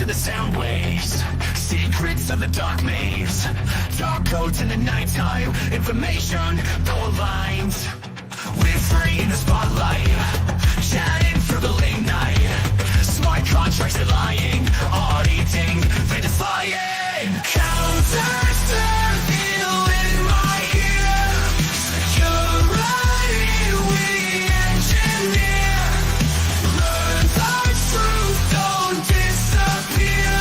into the sound waves, secrets of the dark maze, dark codes in the nighttime, information though aligned. We're free in the spotlight, chatting through the late night. Smart contracts are lying, auditing, verifying. CounterSurveil in my ear, security we engineer. Learn the truth, don't disappear.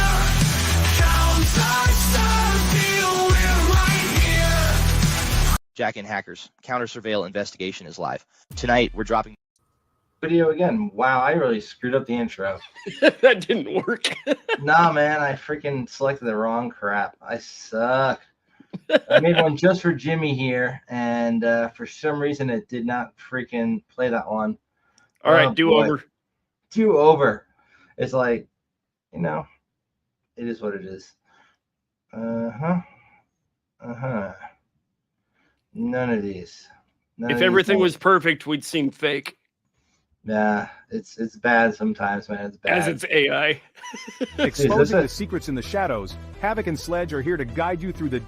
CounterSurveil, we're right here. Jack and Hackers, CounterSurveil investigation is live. Tonight, we're dropping video again. Wow, I really screwed up the intro. That didn't work. Nah, man, I freaking selected the wrong crap. I suck. I made one just for Jimmy here, and for some reason it did not freaking play that one. All right, do over. Do over. It's like, you know, it is what it is. None of these. If everything was perfect, we'd seem fake. Yeah, it's bad sometimes, man. It's bad. As it's AI. Exposing the secrets in the shadows, Havoc and Sledge are here to guide you through the...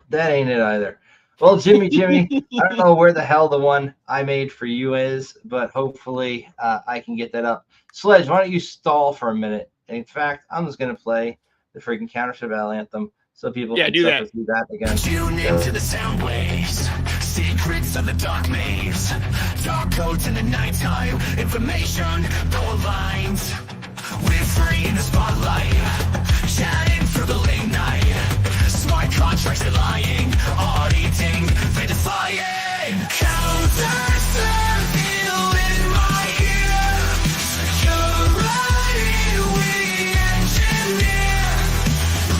That ain't it either. Well, Jimi Jimi, I don't know where the hell the one I made for you is, but hopefully I can get that up. Sledge, why don't you stall for a minute? In fact, I'm just going to play the freaking CounterSurveil anthem so people can do that. Do that again. Tune into the sound waves, secrets of the dark maze, dark codes in the nighttime, information though aligned. We're free in the spotlight, chatting through the late night. Smart contracts are lying, auditing, verifying. CounterSurveil in my ear, security we engineer.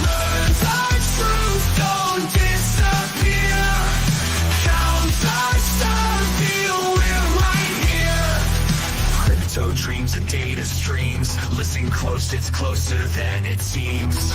Learn the truth, don't disappear. CounterSurveil, we're right here. Crypto dreams and data streams. Listen close, it's closer than it seems.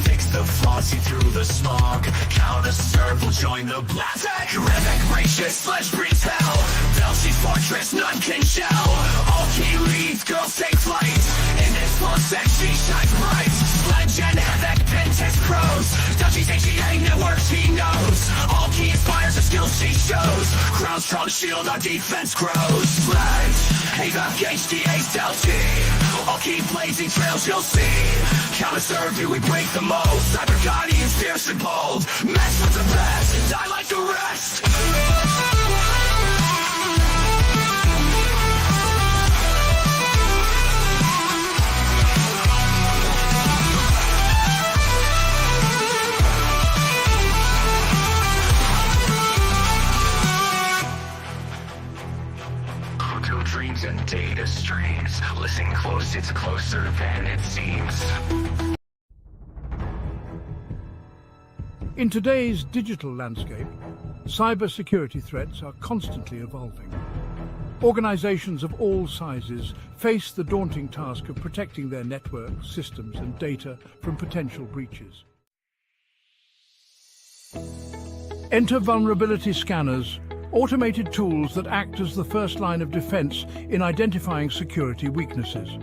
Fix the flaws, see through the smog. CounterSurveil, join the blast. Revic, gracious, Sledge breathes hell. Belchy's fortress, none can shell. All key leads, girls take flight. In this one she shines bright. Sledge and Havoc, pen test pros. Dutchie's HEA networks, he knows. All key inspires the skills she shows. Crown strong shield, our defense grows. Sledge, Havoc, HDA's Delty. All key blazing trails you'll see. CounterSurveil, we break the mold. Cyber guardians, fierce and bold. Mess with the best and die like the rest. Crypto dreams and data streams. Listen close, it's closer than it seems. In today's digital landscape, cybersecurity threats are constantly evolving. Organizations of all sizes face the daunting task of protecting their networks, systems, and data from potential breaches. Enter vulnerability scanners, automated tools that act as the first line of defense in identifying security weaknesses.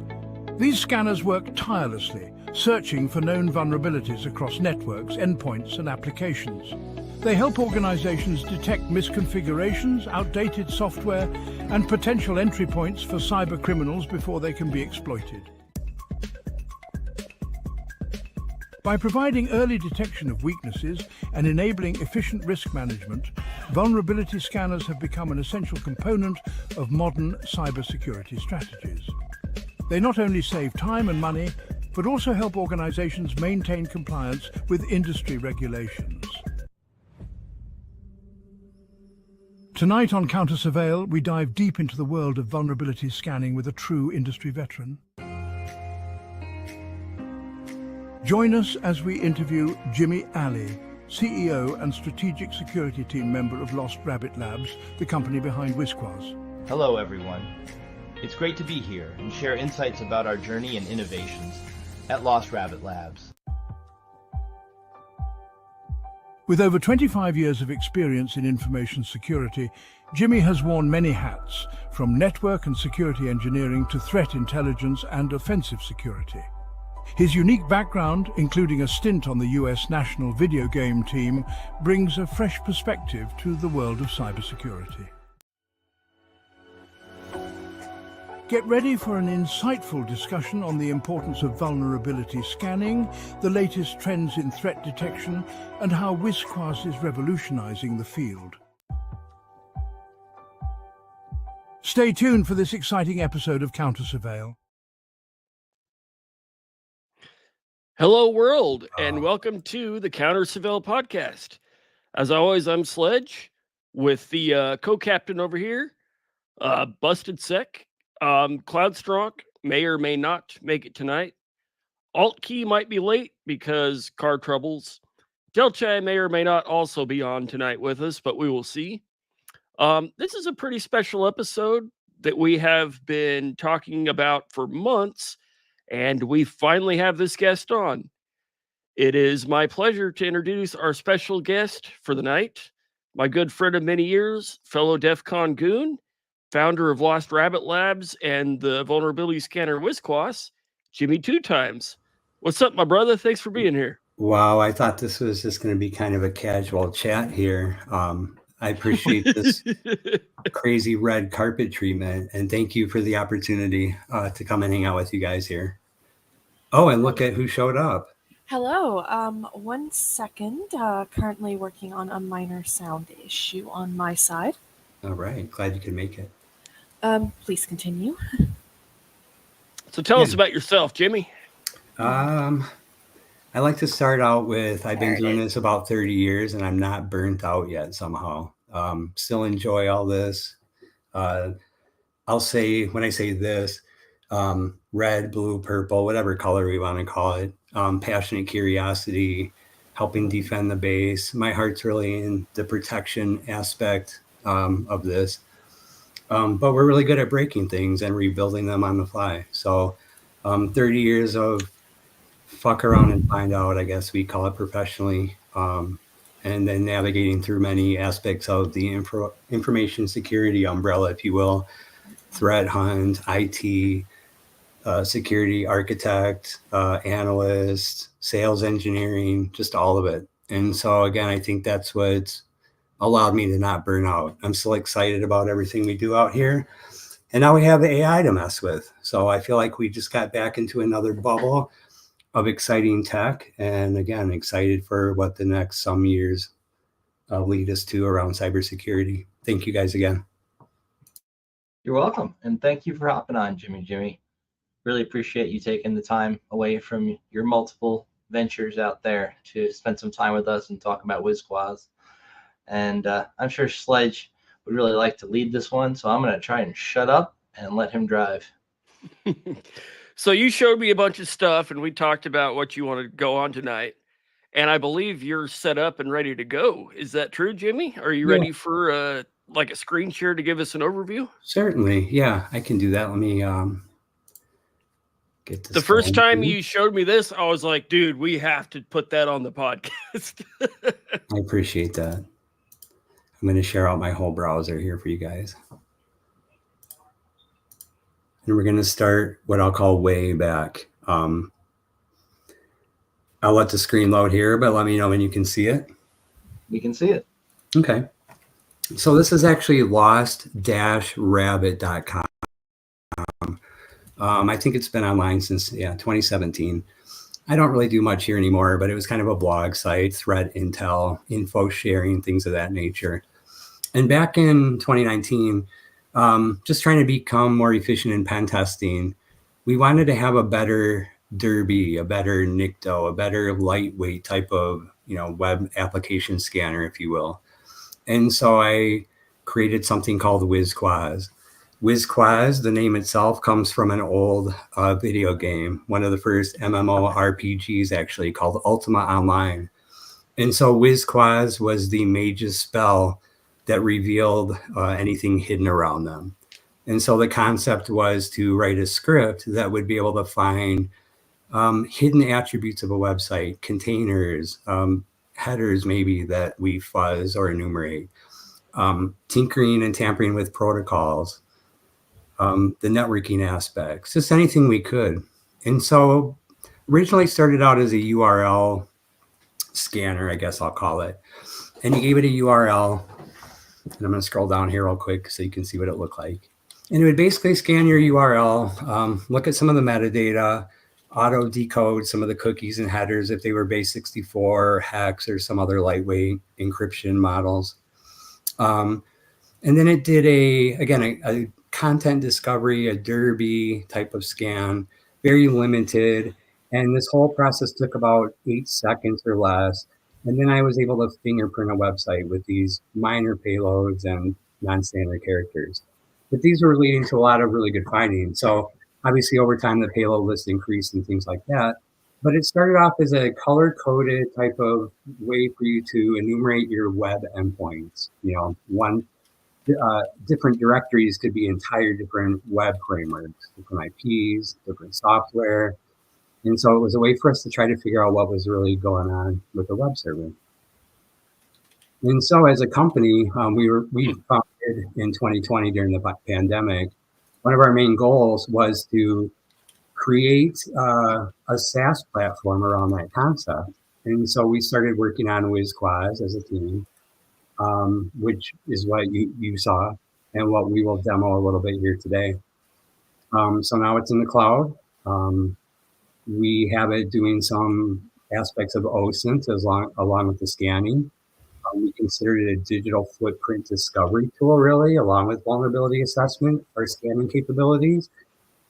These scanners work tirelessly, searching for known vulnerabilities across networks, endpoints, and applications. They help organizations detect misconfigurations, outdated software, and potential entry points for cyber criminals before they can be exploited. By providing early detection of weaknesses and enabling efficient risk management, vulnerability scanners have become an essential component of modern cybersecurity strategies. They not only save time and money, but also help organizations maintain compliance with industry regulations. Tonight on CounterSurveil, we dive deep into the world of vulnerability scanning with a true industry veteran. Join us as we interview Jimi Ali, CEO and Strategic Security Team member of Lost Rabbit Labs, the company behind WisQuas. Hello, everyone. It's great to be here and share insights about our journey and innovations at Lost Rabbit Labs. With over 25 years of experience in information security, Jimi has worn many hats, from network and security engineering to threat intelligence and offensive security. His unique background, including a stint on the US national video game team, brings a fresh perspective to the world of cybersecurity. Get ready for an insightful discussion on the importance of vulnerability scanning, the latest trends in threat detection, and how WisQuas is revolutionizing the field. Stay tuned for this exciting episode of CounterSurveil. Hello, world, and welcome to the CounterSurveil Podcast. As always, I'm Sledge with the co-captain over here, Busted Sec. CloudStrong may or may not make it tonight. Alt Key might be late because car troubles. Delchai may or may not also be on tonight with us, but we will see. This is a pretty special episode that we have been talking about for months, and we finally have this guest on. It is my pleasure to introduce our special guest for the night, my good friend of many years, fellow DEF CON goon, founder of Lost Rabbit Labs and the Vulnerability Scanner WisQuas, Jimi 2 times. What's up, my brother? Thanks for being here. Wow, I thought this was just going to be kind of a casual chat here. I appreciate this crazy red carpet treatment, and thank you for the opportunity to come and hang out with you guys here. Oh, and look at who showed up. Hello. 1 second. Currently working on a minor sound issue on my side. All right. Glad you could make it. Please continue. So tell us about yourself, Jimi. I like to start out with, I've been doing this about 30 years and I'm not burnt out yet somehow. Still enjoy all this. I'll say, when I say this, red, blue, purple, whatever color we want to call it, passionate curiosity, helping defend the base. My heart's really in the protection aspect of this. But we're really good at breaking things and rebuilding them on the fly. So 30 years of fuck around and find out, I guess we call it professionally. And then navigating through many aspects of the information security umbrella, if you will, threat hunt, IT, security architect, analyst, sales engineering, just all of it. And so again, I think that's what's allowed me to not burn out. I'm still excited about everything we do out here. And now we have AI to mess with. So I feel like we just got back into another bubble of exciting tech. And again, excited for what the next some years lead us to around cybersecurity. Thank you guys again. You're welcome. And thank you for hopping on, Jimi. Really appreciate you taking the time away from your multiple ventures out there to spend some time with us and talk about WisQuas. And I'm sure Sledge would really like to lead this one. So I'm going to try and shut up and let him drive. So you showed me a bunch of stuff and we talked about what you want to go on tonight. And I believe you're set up and ready to go. Is that true, Jimi? Are you ready for like a screen share to give us an overview? Certainly. Yeah, I can do that. Let me get this. The first time you showed me this, I was like, dude, we have to put that on the podcast. I appreciate that. I'm going to share out my whole browser here for you guys. And we're going to start what I'll call way back. I'll let the screen load here, but let me know when you can see it. We can see it. Okay. So this is actually lost-rabbit.com. I think it's been online since 2017. I don't really do much here anymore, but it was kind of a blog site, threat intel, info sharing, things of that nature. And back in 2019, just trying to become more efficient in pen testing, we wanted to have a better Derby, a better NICTO, a better lightweight type of, web application scanner, if you will. And so I created something called WisQuas. WisQuas, the name itself, comes from an old video game, one of the first MMORPGs actually, called Ultima Online. And so WisQuas was the mage's spell that revealed anything hidden around them. And so the concept was to write a script that would be able to find hidden attributes of a website, containers, headers maybe that we fuzz or enumerate, tinkering and tampering with protocols, the networking aspects, just anything we could. And so originally started out as a URL scanner, I guess I'll call it. And you gave it a URL. And I'm going to scroll down here real quick so you can see what it looked like. And it would basically scan your URL, look at some of the metadata, auto decode some of the cookies and headers if they were base 64 or hex or some other lightweight encryption models. And then it did a content discovery, a Derby type of scan, very limited. And this whole process took about 8 seconds or less. And then I was able to fingerprint a website with these minor payloads and non-standard characters. But these were leading to a lot of really good findings. So obviously over time, the payload list increased and things like that. But it started off as a color-coded type of way for you to enumerate your web endpoints. Different directories could be entire different web frameworks, different IPs, different software. And so it was a way for us to try to figure out what was really going on with the web server. And so as a company, we founded in 2020 during the pandemic. One of our main goals was to create a SaaS platform around that concept. And so we started working on WisQuas as a team, which is what you saw and what we will demo a little bit here today. So now it's in the cloud. We have it doing some aspects of OSINT along with the scanning. We considered it a digital footprint discovery tool, really, along with vulnerability assessment or scanning capabilities.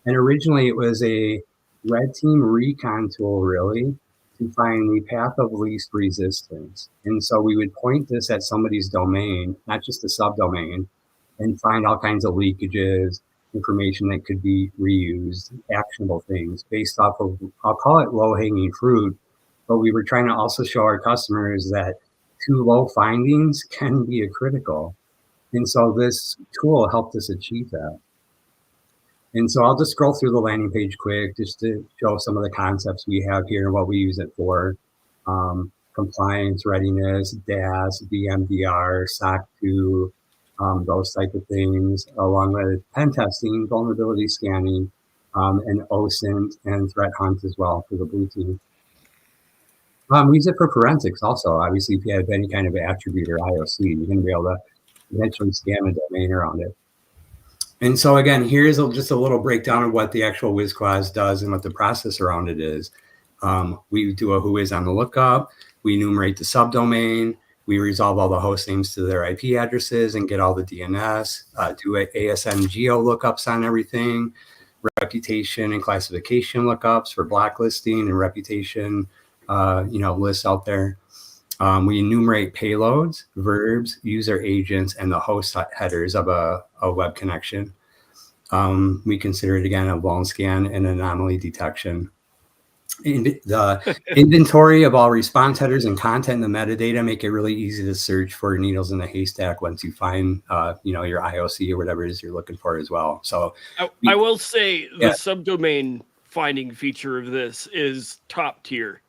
And originally it was a red team recon tool, really, to find the path of least resistance. And so we would point this at somebody's domain, not just a subdomain, and find all kinds of leakages, information that could be reused, actionable things based off of, I'll call it low-hanging fruit, but we were trying to also show our customers that too low findings can be critical. And so this tool helped us achieve that. And so I'll just scroll through the landing page quick just to show some of the concepts we have here and what we use it for. Compliance, readiness, DAS, VMDR, SOC 2, those type of things, along with pen testing, vulnerability scanning, and OSINT and threat hunt as well for the blue team. We use it for forensics also. Obviously, if you have any kind of attribute or IOC, you're going to be able to eventually scan a domain around it. And so again, here's just a little breakdown of what the actual WisQuas does and what the process around it is. We do a who is on the lookup. We enumerate the subdomain. We resolve all the host names to their IP addresses and get all the DNS, do ASM geo lookups on everything, reputation and classification lookups for blacklisting and reputation, lists out there. We enumerate payloads, verbs, user agents, and the host headers of a web connection. We consider it, again, a vuln scan and anomaly detection. The inventory of all response headers and content and the metadata make it really easy to search for needles in the haystack once you find, your IOC or whatever it is you're looking for as well. So I will say the subdomain finding feature of this is top tier.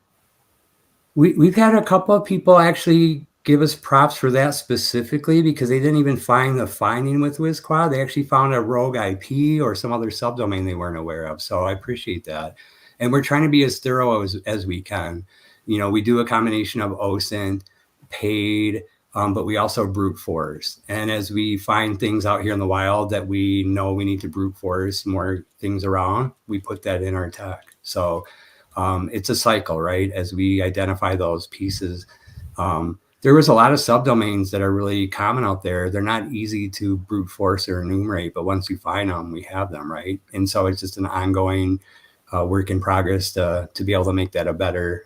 We've had a couple of people actually give us props for that specifically because they didn't even find the finding with WisQuas. They actually found a rogue IP or some other subdomain they weren't aware of. So I appreciate that. And we're trying to be as thorough as we can. We do a combination of OSINT, paid, but we also brute force. And as we find things out here in the wild that we know we need to brute force more things around, we put that in our tech. So it's a cycle, right? As we identify those pieces. There was a lot of subdomains that are really common out there. They're not easy to brute force or enumerate, but once we find them, we have them, right? And so it's just an ongoing work in progress to be able to make that a better,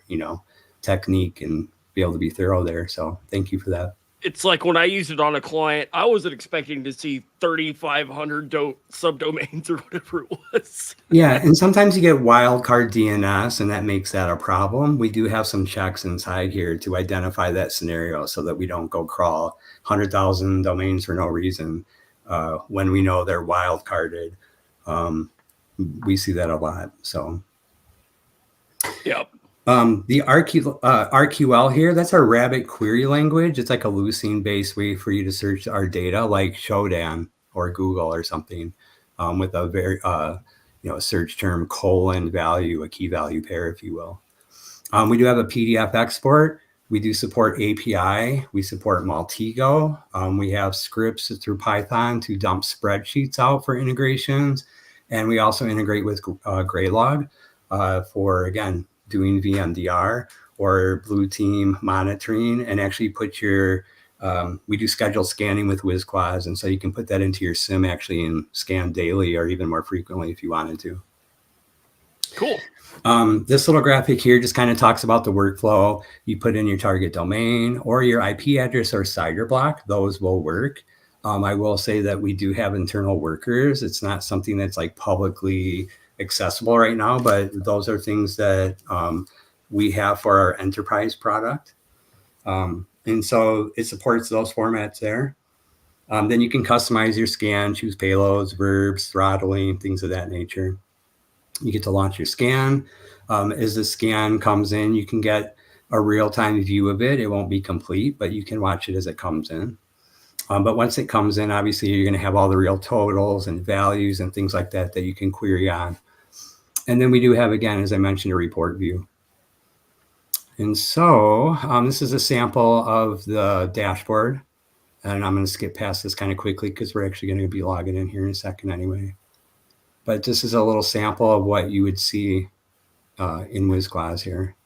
technique and be able to be thorough there. So thank you for that. It's like when I used it on a client, I wasn't expecting to see 3,500 subdomains or whatever it was. Yeah, and sometimes you get wildcard DNS, and that makes that a problem. We do have some checks inside here to identify that scenario so that we don't go crawl 100,000 domains for no reason when we know they're wildcarded. We see that a lot. So, yep. The RQL here, that's our rabbit query language. It's like a Lucene-based way for you to search our data, like Shodan or Google or something, with a very, search term :value, a key value pair, if you will. We do have a PDF export. We do support API. We support Maltego. We have scripts through Python to dump spreadsheets out for integrations. And we also integrate with Graylog for, again, doing VMDR or blue team monitoring, and actually put your, we do scheduled scanning with WisQuas. And so you can put that into your SIM actually and scan daily or even more frequently if you wanted to. Cool. This little graphic here just kind of talks about the workflow. You put in your target domain or your IP address or CIDR block. Those will work. I will say that we do have internal workers. It's not something that's like publicly accessible right now, but those are things that we have for our enterprise product. And so it supports those formats there. Then you can customize your scan, choose payloads, verbs, throttling, things of that nature. You get to launch your scan. As the scan comes in, you can get a real-time view of it. It won't be complete, but you can watch it as it comes in. But once it comes in, obviously, you're going to have all the real totals and values and things like that that you can query on. And then we do have, again, as I mentioned, a report view. And so this is a sample of the dashboard. And I'm going to skip past this kind of quickly because we're actually going to be logging in here in a second anyway. But this is a little sample of what you would see in WisQuas here,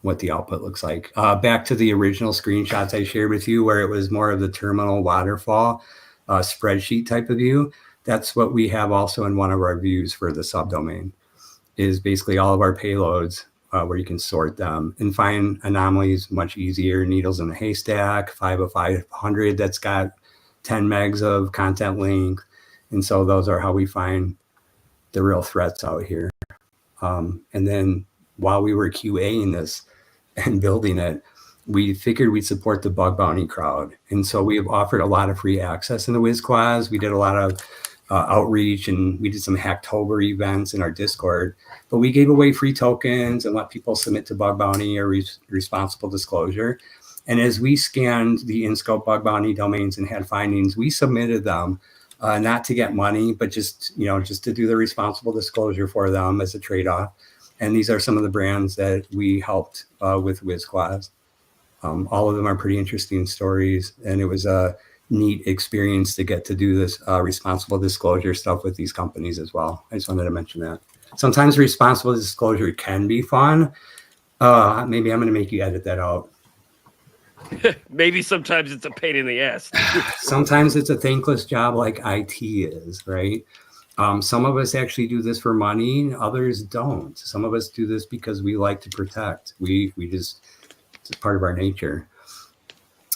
what the output looks like. Back to the original screenshots I shared with you where it was more of the terminal waterfall spreadsheet type of view. That's what we have also in one of our views for the subdomain, is basically all of our payloads where you can sort them and find anomalies much easier. Needles in a haystack, 50500 that's got 10 megs of content length. And so those are how we find the real threats out here. And then while we were QAing this and building it, we figured we'd support the bug bounty crowd. And so we have offered a lot of free access in the WisQuas. We did a lot of outreach, and we did some Hacktober events in our Discord, but we gave away free tokens and let people submit to bug bounty or responsible disclosure. And as we scanned the in-scope bug bounty domains and had findings, we submitted them not to get money, but just to do the responsible disclosure for them as a trade-off. And these are some of the brands that we helped with WisQuas. All of them are pretty interesting stories, and it was a neat experience to get to do this responsible disclosure stuff with these companies as well. I just wanted to mention that. Sometimes responsible disclosure can be fun. Maybe I'm going to make you edit that out. Maybe sometimes it's a pain in the ass. Sometimes it's a thankless job like IT is, right? Some of us actually do this for money, others don't. Some of us do this because we like to protect. We just, it's part of our nature.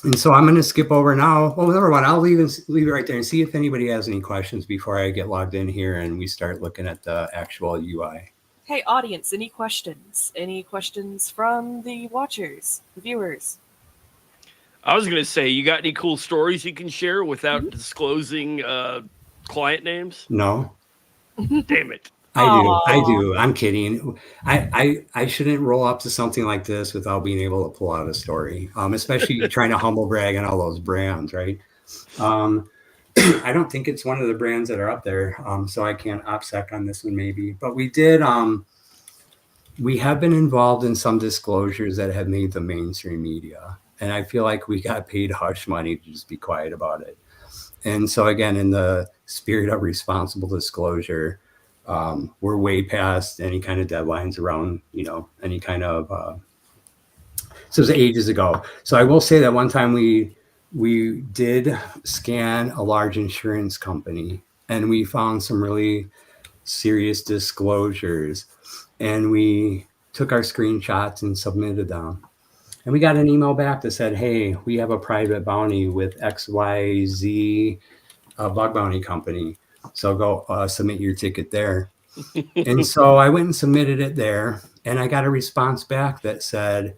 And so I'm going to skip over now. Well, number one, I'll leave it right there and see if anybody has any questions before I get logged in here and we start looking at the actual UI. Hey, audience, any questions? Any questions from the watchers, the viewers? I was going to say, you got any cool stories you can share without disclosing client names? No. Damn it. I do. I'm kidding. I shouldn't roll up to something like this without being able to pull out a story, especially trying to humble brag on all those brands, right? I don't think it's one of the brands that are up there, so I can't OPSEC on this one maybe. But we did. We have been involved in some disclosures that have made the mainstream media, and I feel like we got paid hush money to just be quiet about it. And so again, in the spirit of responsible disclosure, we're way past any kind of deadlines around, any kind of, so it was ages ago. So I will say that one time we did scan a large insurance company and we found some really serious disclosures, and we took our screenshots and submitted them. And we got an email back that said, hey, we have a private bounty with XYZ bug bounty company. So go submit your ticket there. And so I went and submitted it there, and I got a response back that said,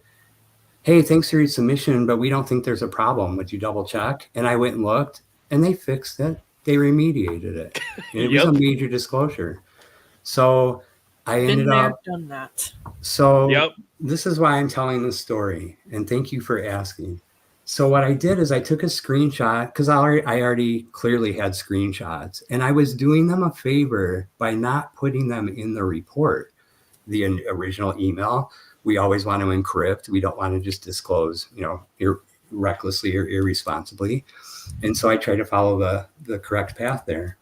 hey, thanks for your submission, but we don't think there's a problem. Would you double check? And I went and looked, and they fixed it. They remediated it. And it was a major disclosure. So I Been ended there, up, done that. so Yep. this is why I'm telling this story, and thank you for asking. So what I did is I took a screenshot because I already clearly had screenshots, and I was doing them a favor by not putting them in the report, the original email. We always want to encrypt. We don't want to just disclose, recklessly or irresponsibly. And so I try to follow the correct path there.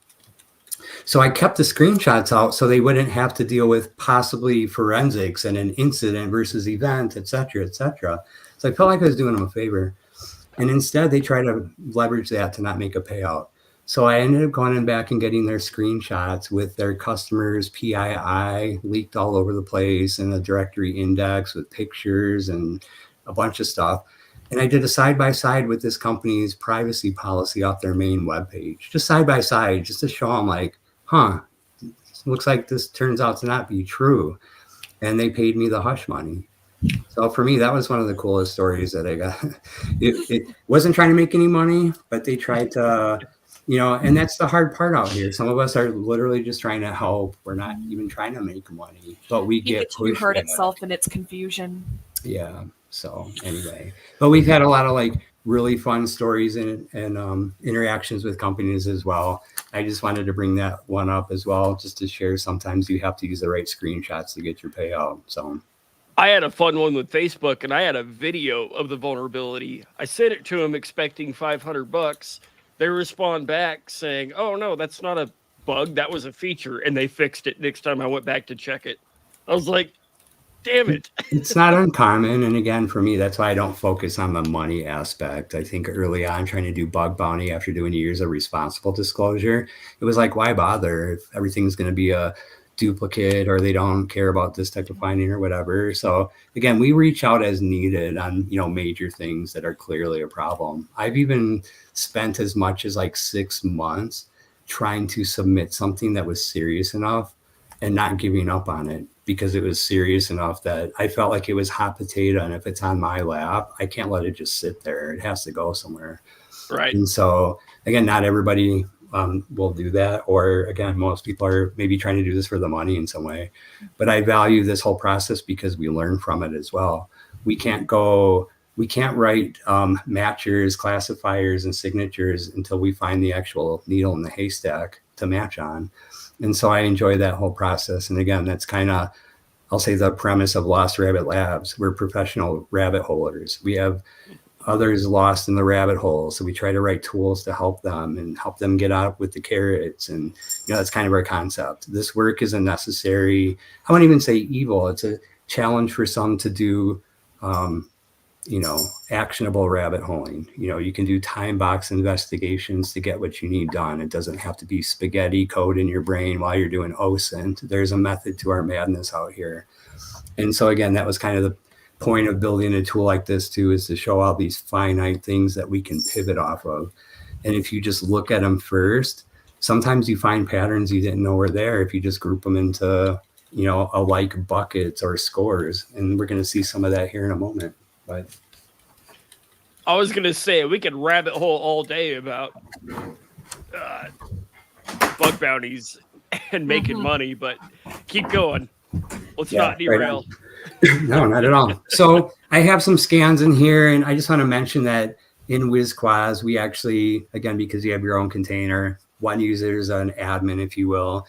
So I kept the screenshots out so they wouldn't have to deal with possibly forensics and an incident versus event, et cetera, et cetera. So I felt like I was doing them a favor. And instead, they try to leverage that to not make a payout. So I ended up going back and getting their screenshots with their customers' PII leaked all over the place in a directory index with pictures and a bunch of stuff. And I did a side-by-side with this company's privacy policy off their main webpage, just side-by-side, just to show them like, looks like this turns out to not be true. And they paid me the hush money. So for me, that was one of the coolest stories that I got. It wasn't trying to make any money, but they tried to, and that's the hard part out here. Some of us are literally just trying to help. We're not even trying to make money, but we get pushed. Hurt itself in its confusion. Yeah. So anyway, but we've had a lot of like really fun stories and interactions with companies as well. I just wanted to bring that one up as well, just to share. Sometimes you have to use the right screenshots to get your payout. So I had a fun one with Facebook, and I had a video of the vulnerability. I sent it to them expecting $500. They respond back saying, "Oh no, that's not a bug. That was a feature," and they fixed it next time I went back to check it. I was like, damn it. It's not uncommon. And again, for me, that's why I don't focus on the money aspect. I think early on, trying to do bug bounty after doing years of responsible disclosure, it was like, why bother if everything's going to be a duplicate or they don't care about this type of finding or whatever. So again, we reach out as needed on, major things that are clearly a problem. I've even spent as much as like 6 months trying to submit something that was serious enough and not giving up on it, because it was serious enough that I felt like it was hot potato. And if it's on my lap, I can't let it just sit there. It has to go somewhere. Right. And so again, not everybody will do that. Or again, most people are maybe trying to do this for the money in some way. But I value this whole process because we learn from it as well. We can't write matchers, classifiers, and signatures until we find the actual needle in the haystack to match on. And so I enjoy that whole process. And again, that's kind of, I'll say, the premise of Lost Rabbit Labs. We're professional rabbit holers. We have others lost in the rabbit hole. So we try to write tools to help them and help them get out with the carrots. And, that's kind of our concept. This work isn't necessary. I wouldn't even say evil. It's a challenge for some to do, actionable rabbit holing. You can do time box investigations to get what you need done. It doesn't have to be spaghetti code in your brain while you're doing OSINT. There's a method to our madness out here. And so again, that was kind of the point of building a tool like this too, is to show all these finite things that we can pivot off of. And if you just look at them first, sometimes you find patterns you didn't know were there if you just group them into, alike buckets or scores. And we're going to see some of that here in a moment. But I was going to say, we could rabbit hole all day about bug bounties and making money, but keep going. Let's not derail. Right. No, not at all. So I have some scans in here, and I just want to mention that in WisQuas, we actually, again, because you have your own container, one user is an admin, if you will.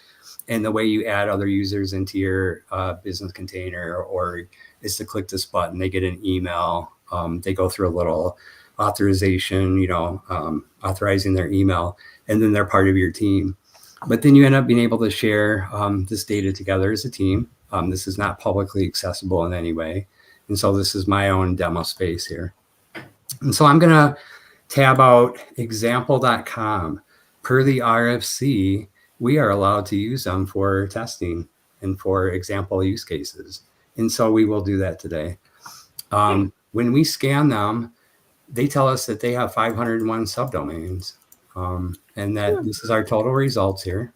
And the way you add other users into your business container or is to click this button. They get an email. They go through a little authorization, authorizing their email, and then they're part of your team. But then you end up being able to share this data together as a team. This is not publicly accessible in any way. And so this is my own demo space here. And so I'm going to tab out example.com. Per the RFC, we are allowed to use them for testing and for example use cases. And so we will do that today. When we scan them, they tell us that they have 501 subdomains, and that this is our total results here.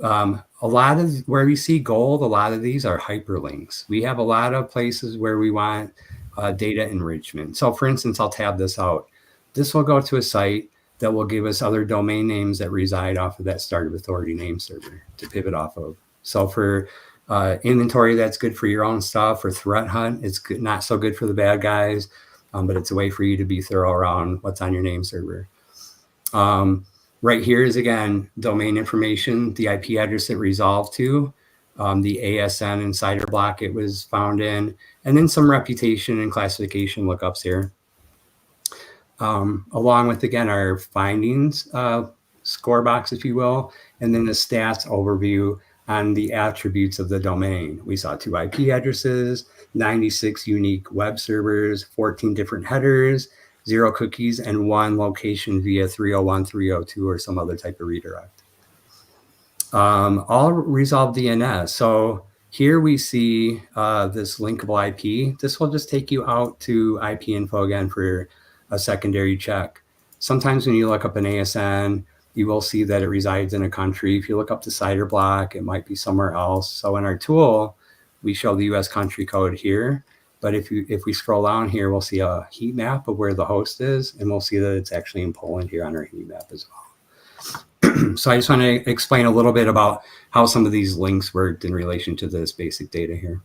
A lot of where we see gold, a lot of these are hyperlinks. We have a lot of places where we want data enrichment. So for instance, I'll tab this out. This will go to a site that will give us other domain names that reside off of that startup authority name server to pivot off of. So for Inventory that's good for your own stuff. For threat hunt, it's good, not so good for the bad guys, but it's a way for you to be thorough around what's on your name server. Right here is, again, domain information, the IP address it resolved to, the ASN insider block it was found in, and then some reputation and classification lookups here. Along with, again, our findings score box, if you will, and then the stats overview on the attributes of the domain. We saw 2 IP addresses, 96 unique web servers, 14 different headers, 0 cookies, and 1 location via 301, 302, or some other type of redirect. All resolved DNS. So here we see this linkable IP. This will just take you out to IP info again for a secondary check. Sometimes when you look up an ASN, you will see that it resides in a country. If you look up the CIDR block, it might be somewhere else. So in our tool, we show the US country code here. But if we scroll down here, we'll see a heat map of where the host is, and we'll see that it's actually in Poland here on our heat map as well. So I just want to explain a little bit about how some of these links worked in relation to this basic data here.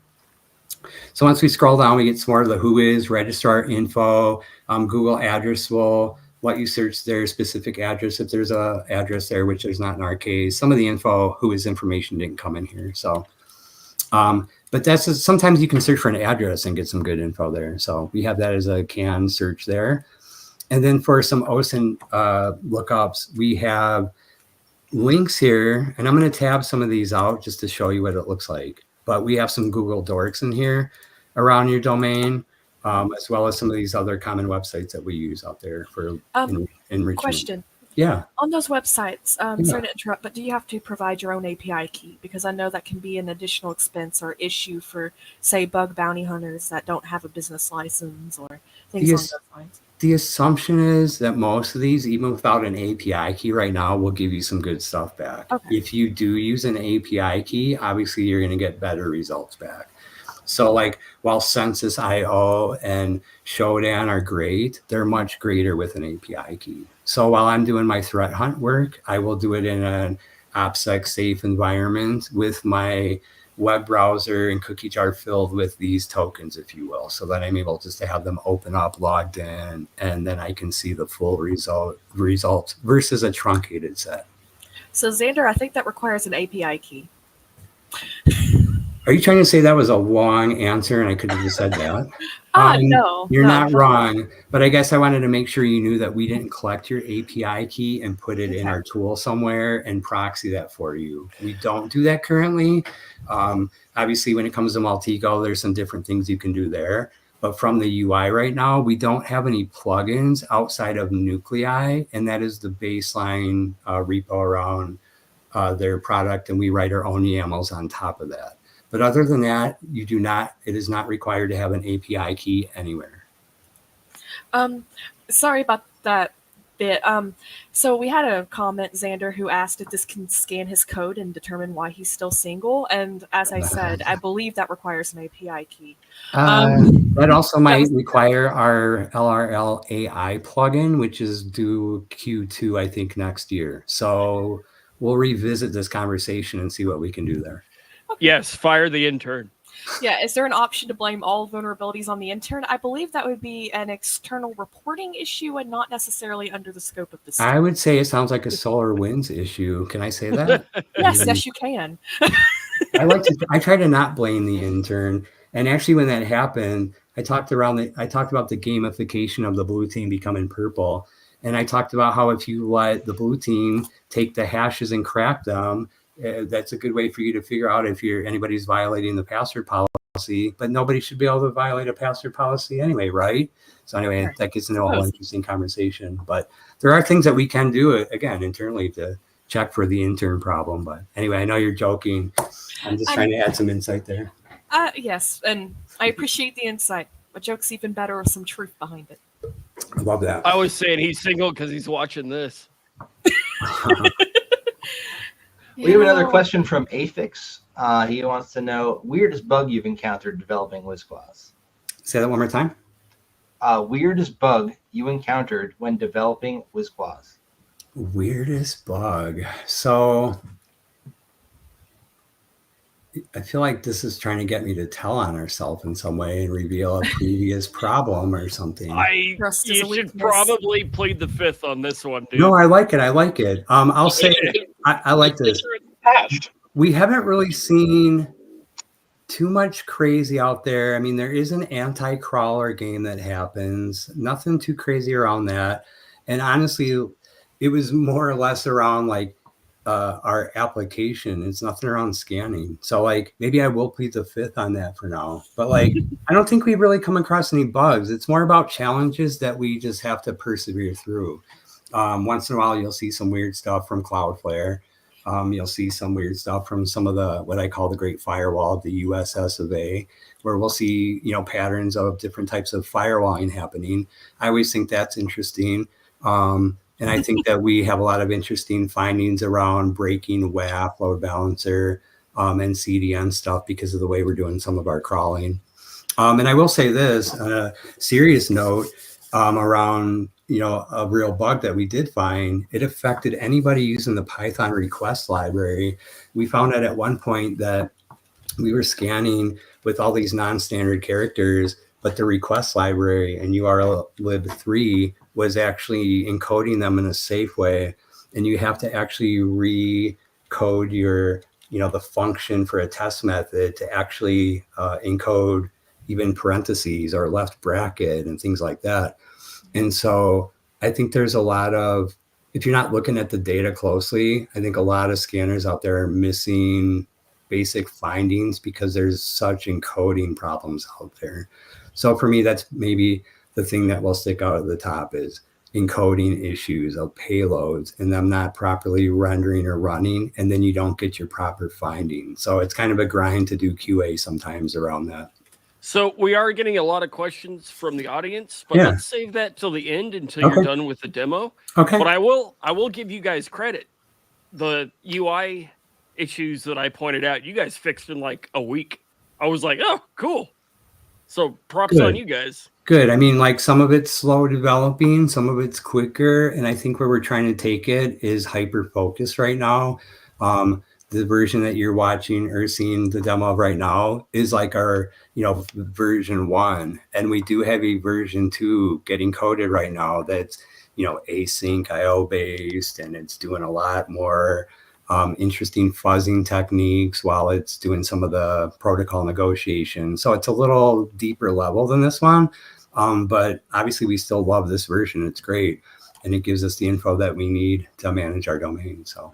So once we scroll down, we get some more of the WHOIS, registrar info. Google address will let you search their specific address if there's a address there, which there's not in our case. Some of the info, WHOIS information didn't come in here. So, but that's sometimes you can search for an address and get some good info there. So we have that as a can search there. And then for some OSINT lookups, we have links here, and I'm going to tab some of these out just to show you what it looks like. But we have some Google Dorks in here around your domain, as well as some of these other common websites that we use out there for enrichment. Question. Yeah. On those websites, sorry to interrupt, but do you have to provide your own API key? Because I know that can be an additional expense or issue for, say, bug bounty hunters that don't have a business license or things along those lines. The assumption is that most of these, even without an API key right now, will give you some good stuff back. Okay. If you do use an API key, obviously you're going to get better results back. So like while Census.io and Shodan are great, they're much greater with an API key. So while I'm doing my threat hunt work, I will do it in an OPSEC safe environment with my web browser and cookie jar filled with these tokens, if you will, so that I'm able just to have them open up, logged in, and then I can see the full result versus a truncated set. So Xander, I think that requires an API key. Are you trying to say that was a long answer and I could have just said that? No. You're not wrong, but I guess I wanted to make sure you knew that we didn't collect your API key and put it in our tool somewhere and proxy that for you. We don't do that currently. Obviously, when it comes to Maltego, there's some different things you can do there. But from the UI right now, we don't have any plugins outside of Nuclei, and that is the baseline repo around their product, and we write our own YAMLs on top of that. But other than that, you do not. It is not required to have an API key anywhere. Sorry about that bit. So we had a comment, Xander, who asked if this can scan his code and determine why he's still single. And as I said, I believe that requires an API key. That also might require our LRL AI plugin, which is due Q2, I think, next year. So we'll revisit this conversation and see what we can do there. Okay. Yes, fire the intern. Yeah, is there an option to blame all vulnerabilities on the intern? I believe that would be an external reporting issue and not necessarily under the scope of this. I would say it sounds like a SolarWinds issue. Can I say that? Yes, you can. I try to not blame the intern. And actually, when that happened, I talked about the gamification of the blue team becoming purple. And I talked about how if you let the blue team take the hashes and crack them, that's a good way for you to figure out if anybody's violating the password policy, but nobody should be able to violate a password policy anyway, right? So anyway, that gets into a whole interesting conversation. But there are things that we can do, again, internally to check for the intern problem. But anyway, I know you're joking. I'm just trying to add some insight there. Yes, and I appreciate the insight. A joke's even better with some truth behind it. I love that. I was saying he's single because he's watching this. We have another question from Afix. He wants to know, weirdest bug you've encountered developing WisQuas? Say that one more time. Weirdest bug you encountered when developing WisQuas? Weirdest bug. So I feel like this is trying to get me to tell on ourselves in some way and reveal a previous problem or something. Trust is You a should weakness. probably plead the fifth on this one, dude. No, I like it. I like it. I'll say I like this. We haven't really seen too much crazy out there. I mean, there is an anti-crawler game that happens. Nothing too crazy around that. And honestly, it was more or less around like our application. It's nothing around scanning. So like maybe I will plead the fifth on that for now. But like I don't think we've really come across any bugs. It's more about challenges that we just have to persevere through. Once in a while, you'll see some weird stuff from Cloudflare. You'll see some weird stuff from some of the what I call the Great Firewall, the USS of A, where we'll see patterns of different types of firewalling happening. I always think that's interesting. And I think that we have a lot of interesting findings around breaking WAF, load balancer, and CDN stuff because of the way we're doing some of our crawling. And I will say this on a serious note around, a real bug that we did find. It affected anybody using the Python request library. We found out at one point that we were scanning with all these non-standard characters, but the request library and URL lib3 was actually encoding them in a safe way. And you have to actually recode your, the function for a test method to actually encode even parentheses or left bracket and things like that. And so I think there's a lot of, if you're not looking at the data closely, I think a lot of scanners out there are missing basic findings because there's such encoding problems out there. So for me, that's maybe the thing that will stick out at the top is encoding issues of payloads and them not properly rendering or running, and then you don't get your proper findings. So it's kind of a grind to do QA sometimes around that. So we are getting a lot of questions from the audience, but let's save that till the end until you're done with the demo. Okay. But I will give you guys credit. The UI issues that I pointed out, you guys fixed in like a week. I was like, oh, cool. So props on you guys. Good. I mean, like some of it's slow developing, some of it's quicker. And I think where we're trying to take it is hyper focused right now. The version that you're watching or seeing the demo of right now is like our, version 1. And we do have a version 2 getting coded right now that's, async IO based, and it's doing a lot more interesting fuzzing techniques while it's doing some of the protocol negotiation. So it's a little deeper level than this one. But obviously we still love this version. It's great. And it gives us the info that we need to manage our domain. So,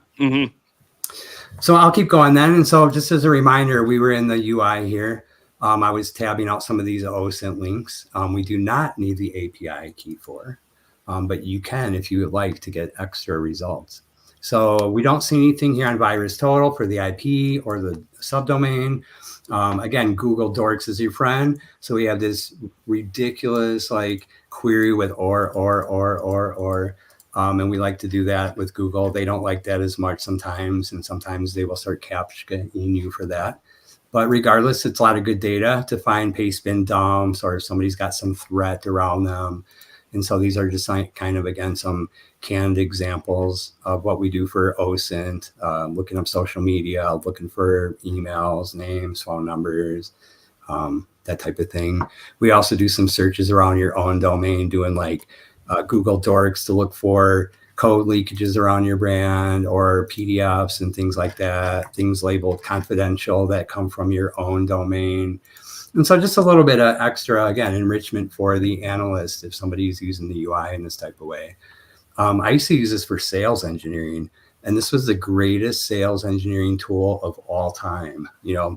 So I'll keep going then. And so just as a reminder, we were in the UI here. I was tabbing out some of these OSINT links. We do not need the API key for, but you can if you would like to get extra results. So we don't see anything here on VirusTotal for the IP or the subdomain. Again, Google Dorks is your friend. So we have this ridiculous like query with or. And we like to do that with Google. They don't like that as much sometimes. And sometimes they will start capturing you for that. But regardless, it's a lot of good data to find paste bin dumps or if somebody's got some threat around them. And so these are just kind of, again, some canned examples of what we do for OSINT, looking up social media, looking for emails, names, phone numbers, that type of thing. We also do some searches around your own domain, doing like Google Dorks to look for code leakages around your brand or PDFs and things like that, things labeled confidential that come from your own domain. And so just a little bit of extra, again, enrichment for the analyst if somebody's using the UI in this type of way. I used to use this for sales engineering, and this was the greatest sales engineering tool of all time.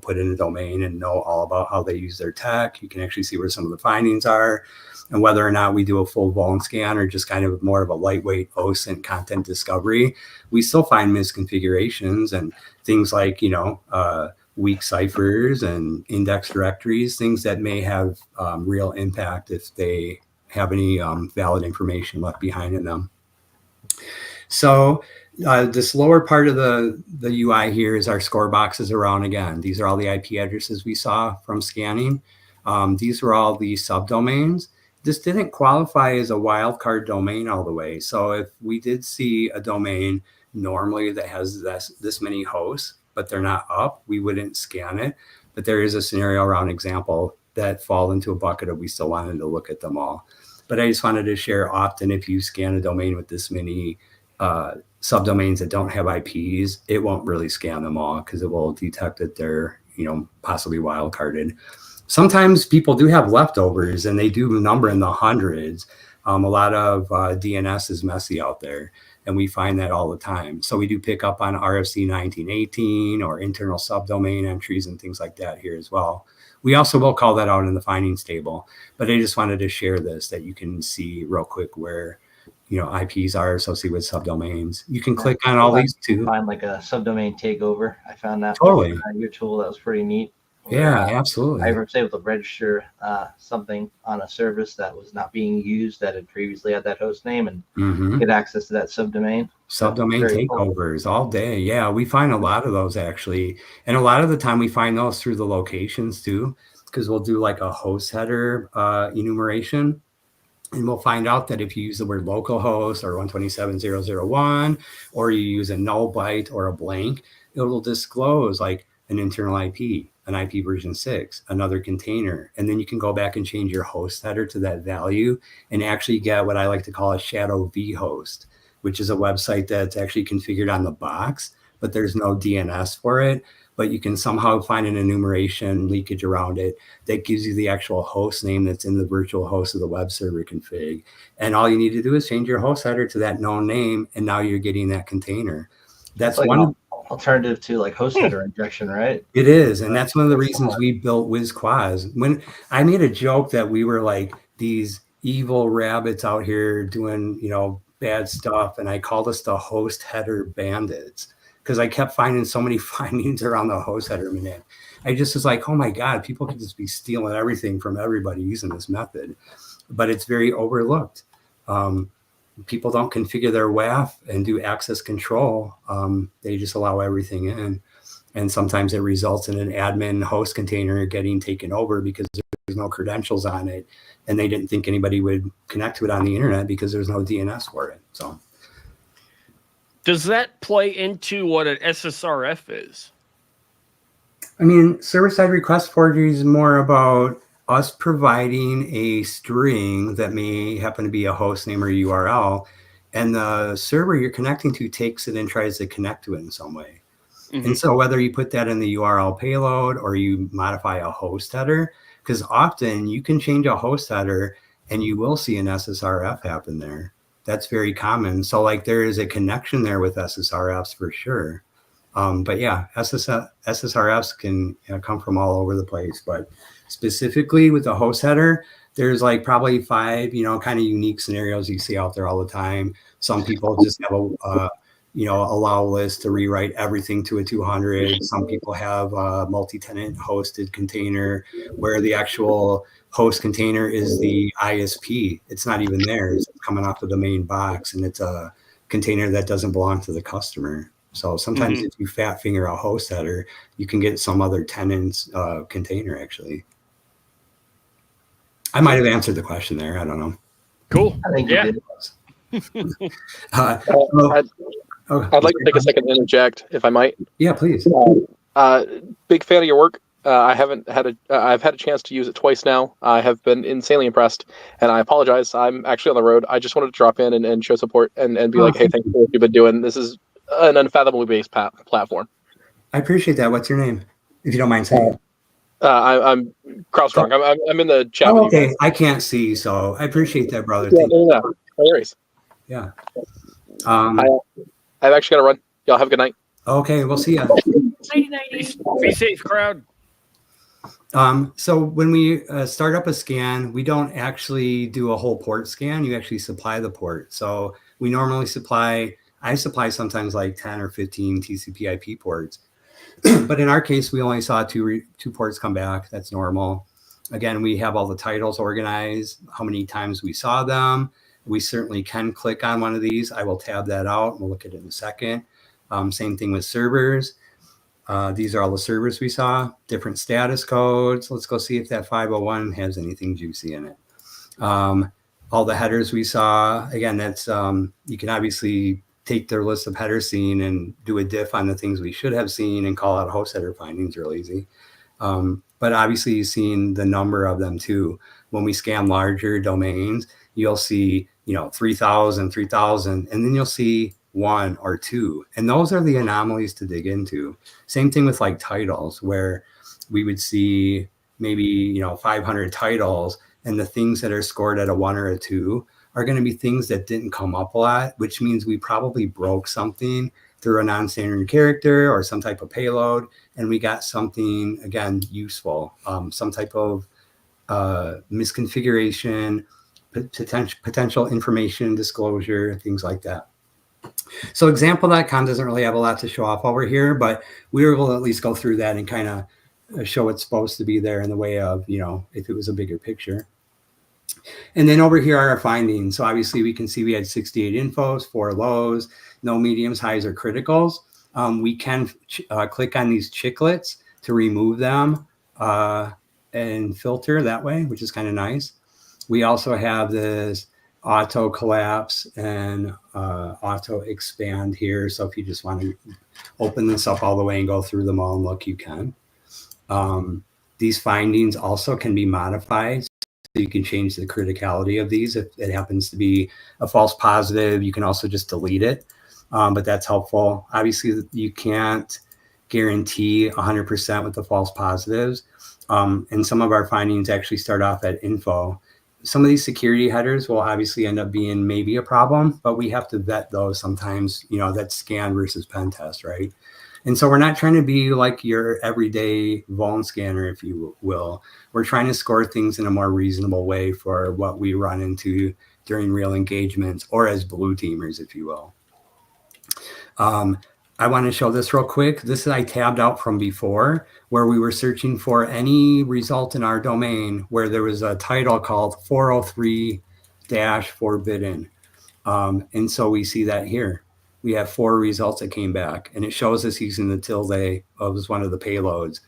Put in a domain and know all about how they use their tech. You can actually see where some of the findings are and whether or not we do a full vuln scan or just kind of more of a lightweight OSINT content discovery. We still find misconfigurations and things like, weak ciphers and index directories, things that may have real impact if they have any valid information left behind in them. So this lower part of the UI here is our score boxes around. Again, these are all the IP addresses we saw from scanning. These were all the subdomains. This didn't qualify as a wildcard domain all the way. So if we did see a domain normally that has this many hosts, but they're not up, we wouldn't scan it. But there is a scenario around example that fall into a bucket of we still wanted to look at them all. But I just wanted to share, often if you scan a domain with this many subdomains that don't have IPs, it won't really scan them all because it will detect that they're, possibly wildcarded. Sometimes people do have leftovers and they do number in the hundreds. A lot of DNS is messy out there, and we find that all the time. So we do pick up on RFC 1918 or internal subdomain entries and things like that here as well. We also will call that out in the findings table, but I just wanted to share this that you can see real quick where, IPs are associated with subdomains. You can click on all these too. Find like a subdomain takeover. I found that Totally. your tool. That was pretty neat. Yeah, absolutely. I was able to register something on a service that was not being used that had previously had that host name and get access to that subdomain. Subdomain takeovers all day. Yeah, we find a lot of those actually. And a lot of the time we find those through the locations too, because we'll do like a host header enumeration. And we'll find out that if you use the word localhost or 127.0.0.1, or you use a null byte or a blank, it will disclose like an internal IP, an IP version 6, another container. And then you can go back and change your host header to that value and actually get what I like to call a shadow vhost, which is a website that's actually configured on the box, but there's no DNS for it. But you can somehow find an enumeration leakage around it that gives you the actual host name that's in the virtual host of the web server config. And all you need to do is change your host header to that known name, and now you're getting that container. That's like one alternative to like host header injection, right? It is. And that's one of the reasons we built WisQuas. When I made a joke that we were like these evil rabbits out here doing, bad stuff. And I called us the host header bandits, because I kept finding so many findings around the host header minute. I just was like, oh my God, people could just be stealing everything from everybody using this method. But it's very overlooked. People don't configure their WAF and do access control. They just allow everything in. And sometimes it results in an admin host container getting taken over because there's no credentials on it. And they didn't think anybody would connect to it on the internet because there's no DNS for it. So. Does that play into what an SSRF is? I mean, server-side request forgery is more about us providing a string that may happen to be a host name or URL, and the server you're connecting to takes it and tries to connect to it in some way. And so whether you put that in the URL payload or you modify a host header, because often you can change a host header and you will see an SSRF happen there. That's very common. So like there is a connection there with SSRFs for sure. But yeah, SSRFs can come from all over the place. But specifically with the host header, there's like probably 5, kind of unique scenarios you see out there all the time. Some people just have a allow list to rewrite everything to a 200. Some people have a multi-tenant hosted container where the actual host container is the ISP. It's not even there. It's coming off of the main box, and it's a container that doesn't belong to the customer. So sometimes if you fat finger a host header, you can get some other tenant's container actually. I might have answered the question there. I don't know. Cool. I think yeah. you did. I'd like to take a second to interject, if I might. Yeah, please. Big fan of your work. I've had a chance to use it twice now. I have been insanely impressed, and I apologize. I'm actually on the road. I just wanted to drop in and show support and be like, hey, thank you for what you've been doing. This is an unfathomably based platform. I appreciate that. What's your name, if you don't mind saying? I'm Kraus Strong. I'm in the chat. Oh, okay. I can't see, so I appreciate that, brother. Yeah, no worries. Yeah. I've actually got to run. Y'all have a good night. Okay, we'll see you. Be safe, crowd. So when we start up a scan, we don't actually do a whole port scan. You actually supply the port. So we normally I supply sometimes like 10 or 15 TCP IP ports. But in our case, we only saw two ports come back. That's normal. Again, we have all the titles organized, how many times we saw them. We certainly can click on one of these. I will tab that out. We'll look at it in a second. Same thing with servers. These are all the servers we saw, different status codes. Let's go see if that 501 has anything juicy in it. All the headers we saw, again, that's you can obviously take their list of headers seen and do a diff on the things we should have seen and call out host header findings real easy. But obviously you've seen the number of them too. When we scan larger domains, you'll see, 3,000, 3,000, and then you'll see 1 or 2. And those are the anomalies to dig into. Same thing with like titles, where we would see maybe, 500 titles, and the things that are scored at a 1 or a 2 are going to be things that didn't come up a lot, which means we probably broke something through a non-standard character or some type of payload, and we got something, again, useful, some type of misconfiguration, potential information disclosure, things like that. So example.com doesn't really have a lot to show off over here, but we were able to at least go through that and kind of show what's supposed to be there in the way of, if it was a bigger picture. And then over here are our findings. So obviously we can see we had 68 infos, 4 lows, no mediums, highs, or criticals. We can click on these chiclets to remove them and filter that way, which is kind of nice. We also have this auto collapse and auto expand here. So if you just want to open this up all the way and go through them all and look, you can. These findings also can be modified. So you can change the criticality of these. If it happens to be a false positive, you can also just delete it. But that's helpful. Obviously, you can't guarantee 100% with the false positives. And some of our findings actually start off at info. Some of these security headers will obviously end up being maybe a problem, but we have to vet those sometimes, that's scan versus pen test, right? And so we're not trying to be like your everyday vuln scanner, if you will. We're trying to score things in a more reasonable way for what we run into during real engagements, or as blue teamers, if you will. I want to show this real quick. This I tabbed out from before, where we were searching for any result in our domain where there was a title called 403-forbidden. And so we see that here. We have 4 results that came back, and it shows us using the tilde as one of the payloads.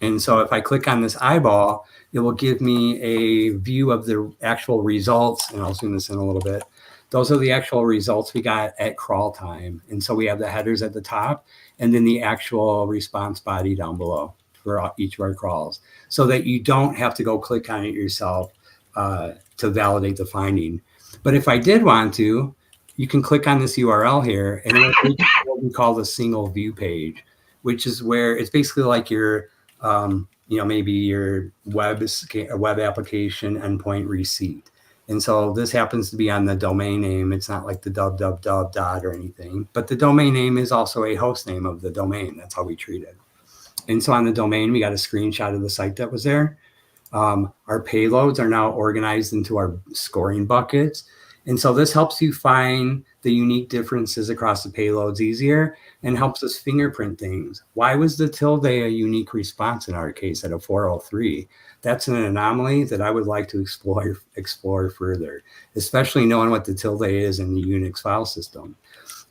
And so if I click on this eyeball, it will give me a view of the actual results, and I'll zoom this in a little bit. Those are the actual results we got at crawl time. And so we have the headers at the top, and then the actual response body down below for each of our crawls, so that you don't have to go click on it yourself to validate the finding. But if I did want to, you can click on this URL here, and it'll take you to what we call the single view page, which is where it's basically like your, maybe your web application endpoint receipt. And so this happens to be on the domain name. It's not like the .dot or anything, but the domain name is also a host name of the domain. That's how we treat it. And so on the domain, we got a screenshot of the site that was there. Our payloads are now organized into our scoring buckets. And so this helps you find the unique differences across the payloads easier and helps us fingerprint things. Why was the tilde a unique response in our case at a 403? That's an anomaly that I would like to explore further, especially knowing what the tilde is in the Unix file system.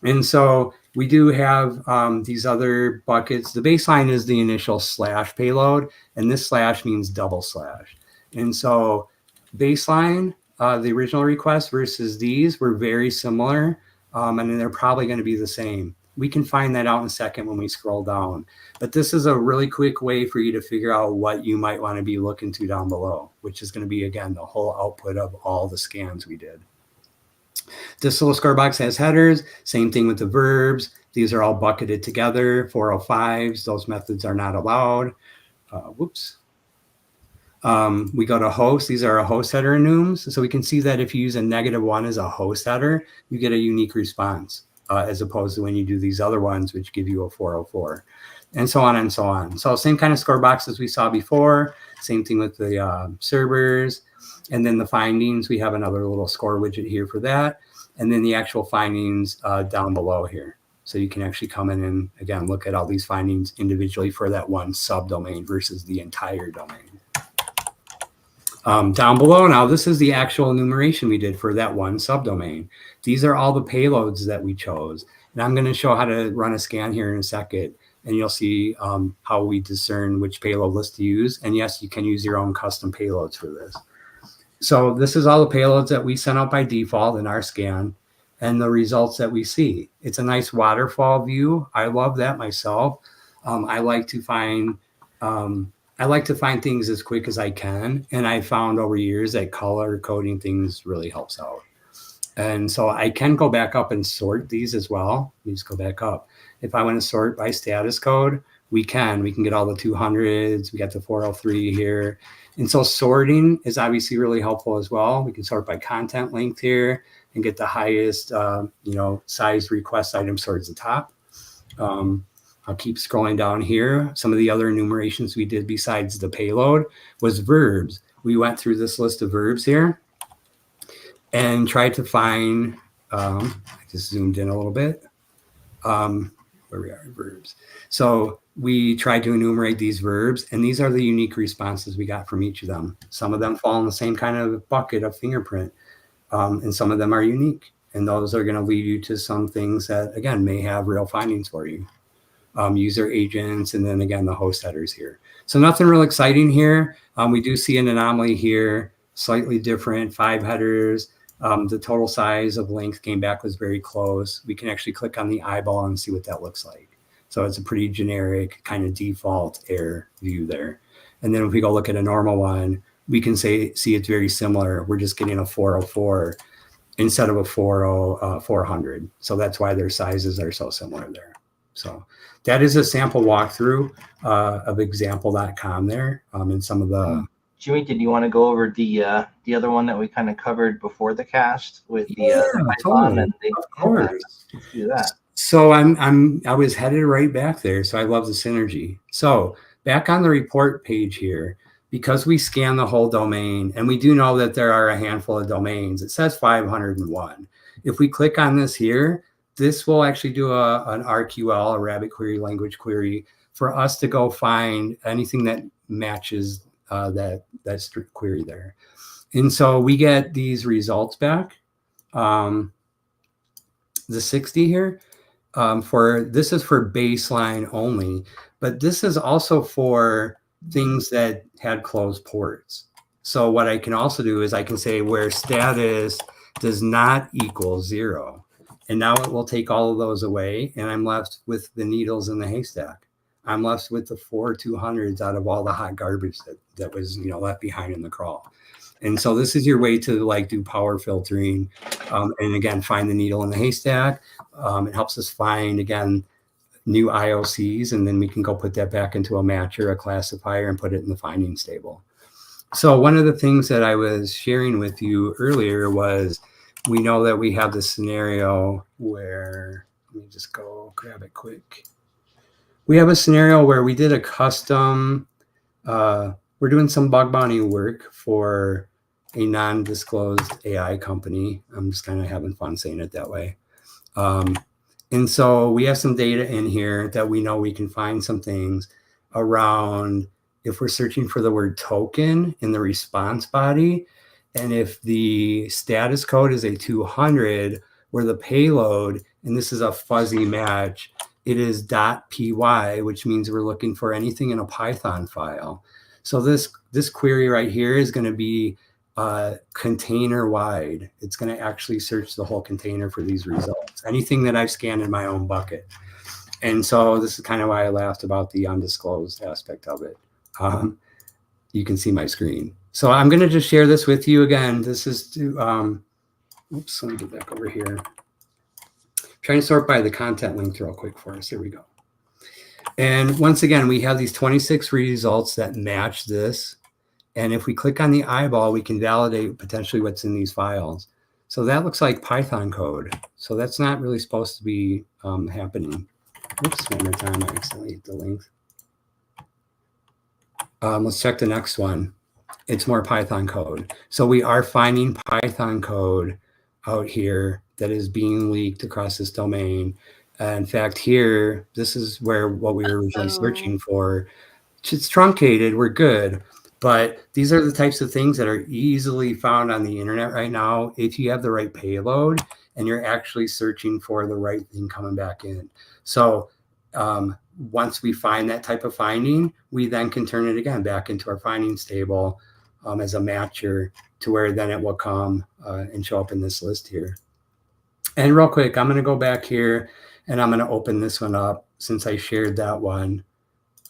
And so we do have these other buckets. The baseline is the initial slash payload, and this slash means double slash. And so baseline, the original request versus these were very similar, and they're probably going to be the same. We can find that out in a second when we scroll down. But this is a really quick way for you to figure out what you might want to be looking to down below, which is going to be, again, the whole output of all the scans we did. This little score box has headers. Same thing with the verbs. These are all bucketed together. 405s, those methods are not allowed. We go to host. These are a host header enums. So we can see that if you use a -1 as a host header, you get a unique response, as opposed to when you do these other ones, which give you a 404, and so on and so on. So same kind of score box as we saw before. Same thing with the servers. And then the findings, we have another little score widget here for that. And then the actual findings down below here. So you can actually come in and, again, look at all these findings individually for that one subdomain versus the entire domain. Down below now, this is the actual enumeration we did for that one subdomain. These are all the payloads that we chose. And I'm going to show how to run a scan here in a second. And you'll see how we discern which payload list to use. And yes, you can use your own custom payloads for this. So this is all the payloads that we sent out by default in our scan. and the results that we see. It's a nice waterfall view. I love that myself. I like to find things as quick as I can. And I found over years that color coding things really helps out. And so I can go back up and sort these as well. You just go back up. If I want to sort by status code, we can get all the 200s. We got the 403 here. And so sorting is obviously really helpful as well. We can sort by content length here and get the highest, size request item towards the top. I'll keep scrolling down here. Some of the other enumerations we did besides the payload was verbs. We went through this list of verbs here and tried to find, I just zoomed in a little bit, where we are, verbs. So we tried to enumerate these verbs, and these are the unique responses we got from each of them. Some of them fall in the same kind of bucket of fingerprint, and some of them are unique. And those are going to lead you to some things that, again, may have real findings for you. User agents, and then again, the host headers here. So nothing real exciting here. We do see an anomaly here, slightly different, 5 headers. The total size of length came back was very close. We can actually click on the eyeball and see what that looks like. So it's a pretty generic kind of default error view there. And then if we go look at a normal one, we can see it's very similar. We're just getting a 404 instead of a 400. So that's why their sizes are so similar there. So that is a sample walkthrough of example.com there, and some of the. Jimmy, did you want to go over the other one that we kind of covered before the cast with the Python? Totally. And of course. Let's do that. So I was headed right back there. So I love the synergy. So back on the report page here, because we scan the whole domain, and we do know that there are a handful of domains. It says 501. If we click on this here, this will actually do an RQL, a rabbit query, language query, for us to go find anything that matches that strict query there. And so we get these results back. The 60 here, this is for baseline only, but this is also for things that had closed ports. So what I can also do is I can say where status does not equal 0. And now it will take all of those away, and I'm left with the needles in the haystack. I'm left with the 4 200s out of all the hot garbage that was left behind in the crawl. And so this is your way to do power filtering, and again find the needle in the haystack. It helps us find again new IOCs, and then we can go put that back into a matcher, a classifier, and put it in the findings table. So one of the things that I was sharing with you earlier was, we know that we have this scenario where, let me just go grab it quick. We have a scenario where we did a custom, we're doing some bug bounty work for a non-disclosed AI company. I'm just kind of having fun saying it that way. And so we have some data in here that we know we can find some things around if we're searching for the word token in the response body. And if the status code is a 200, where the payload, and this is a fuzzy match, it is .py, which means we're looking for anything in a Python file. So this query right here is going to be container wide. It's going to actually search the whole container for these results, anything that I've scanned in my own bucket. And so this is kind of why I laughed about the undisclosed aspect of it. You can see my screen. So I'm going to just share this with you again. This is to, oops, let me get back over here. Trying to sort by the content link real quick for us. Here we go. And once again, we have these 26 results that match this. And if we click on the eyeball, we can validate potentially what's in these files. So that looks like Python code. So that's not really supposed to be happening. Oops, one more time, I accidentally hit the link. Let's check the next one. It's more Python code. So we are finding Python code out here that is being leaked across this domain. In fact, here, this is where what we were originally searching for. It's truncated, we're good. But these are the types of things that are easily found on the internet right now if you have the right payload and you're actually searching for the right thing coming back in. So once we find that type of finding, we then can turn it again back into our findings table as a matcher to where then it will come and show up in this list here. And real quick, I'm going to go back here and I'm going to open this one up since I shared that one.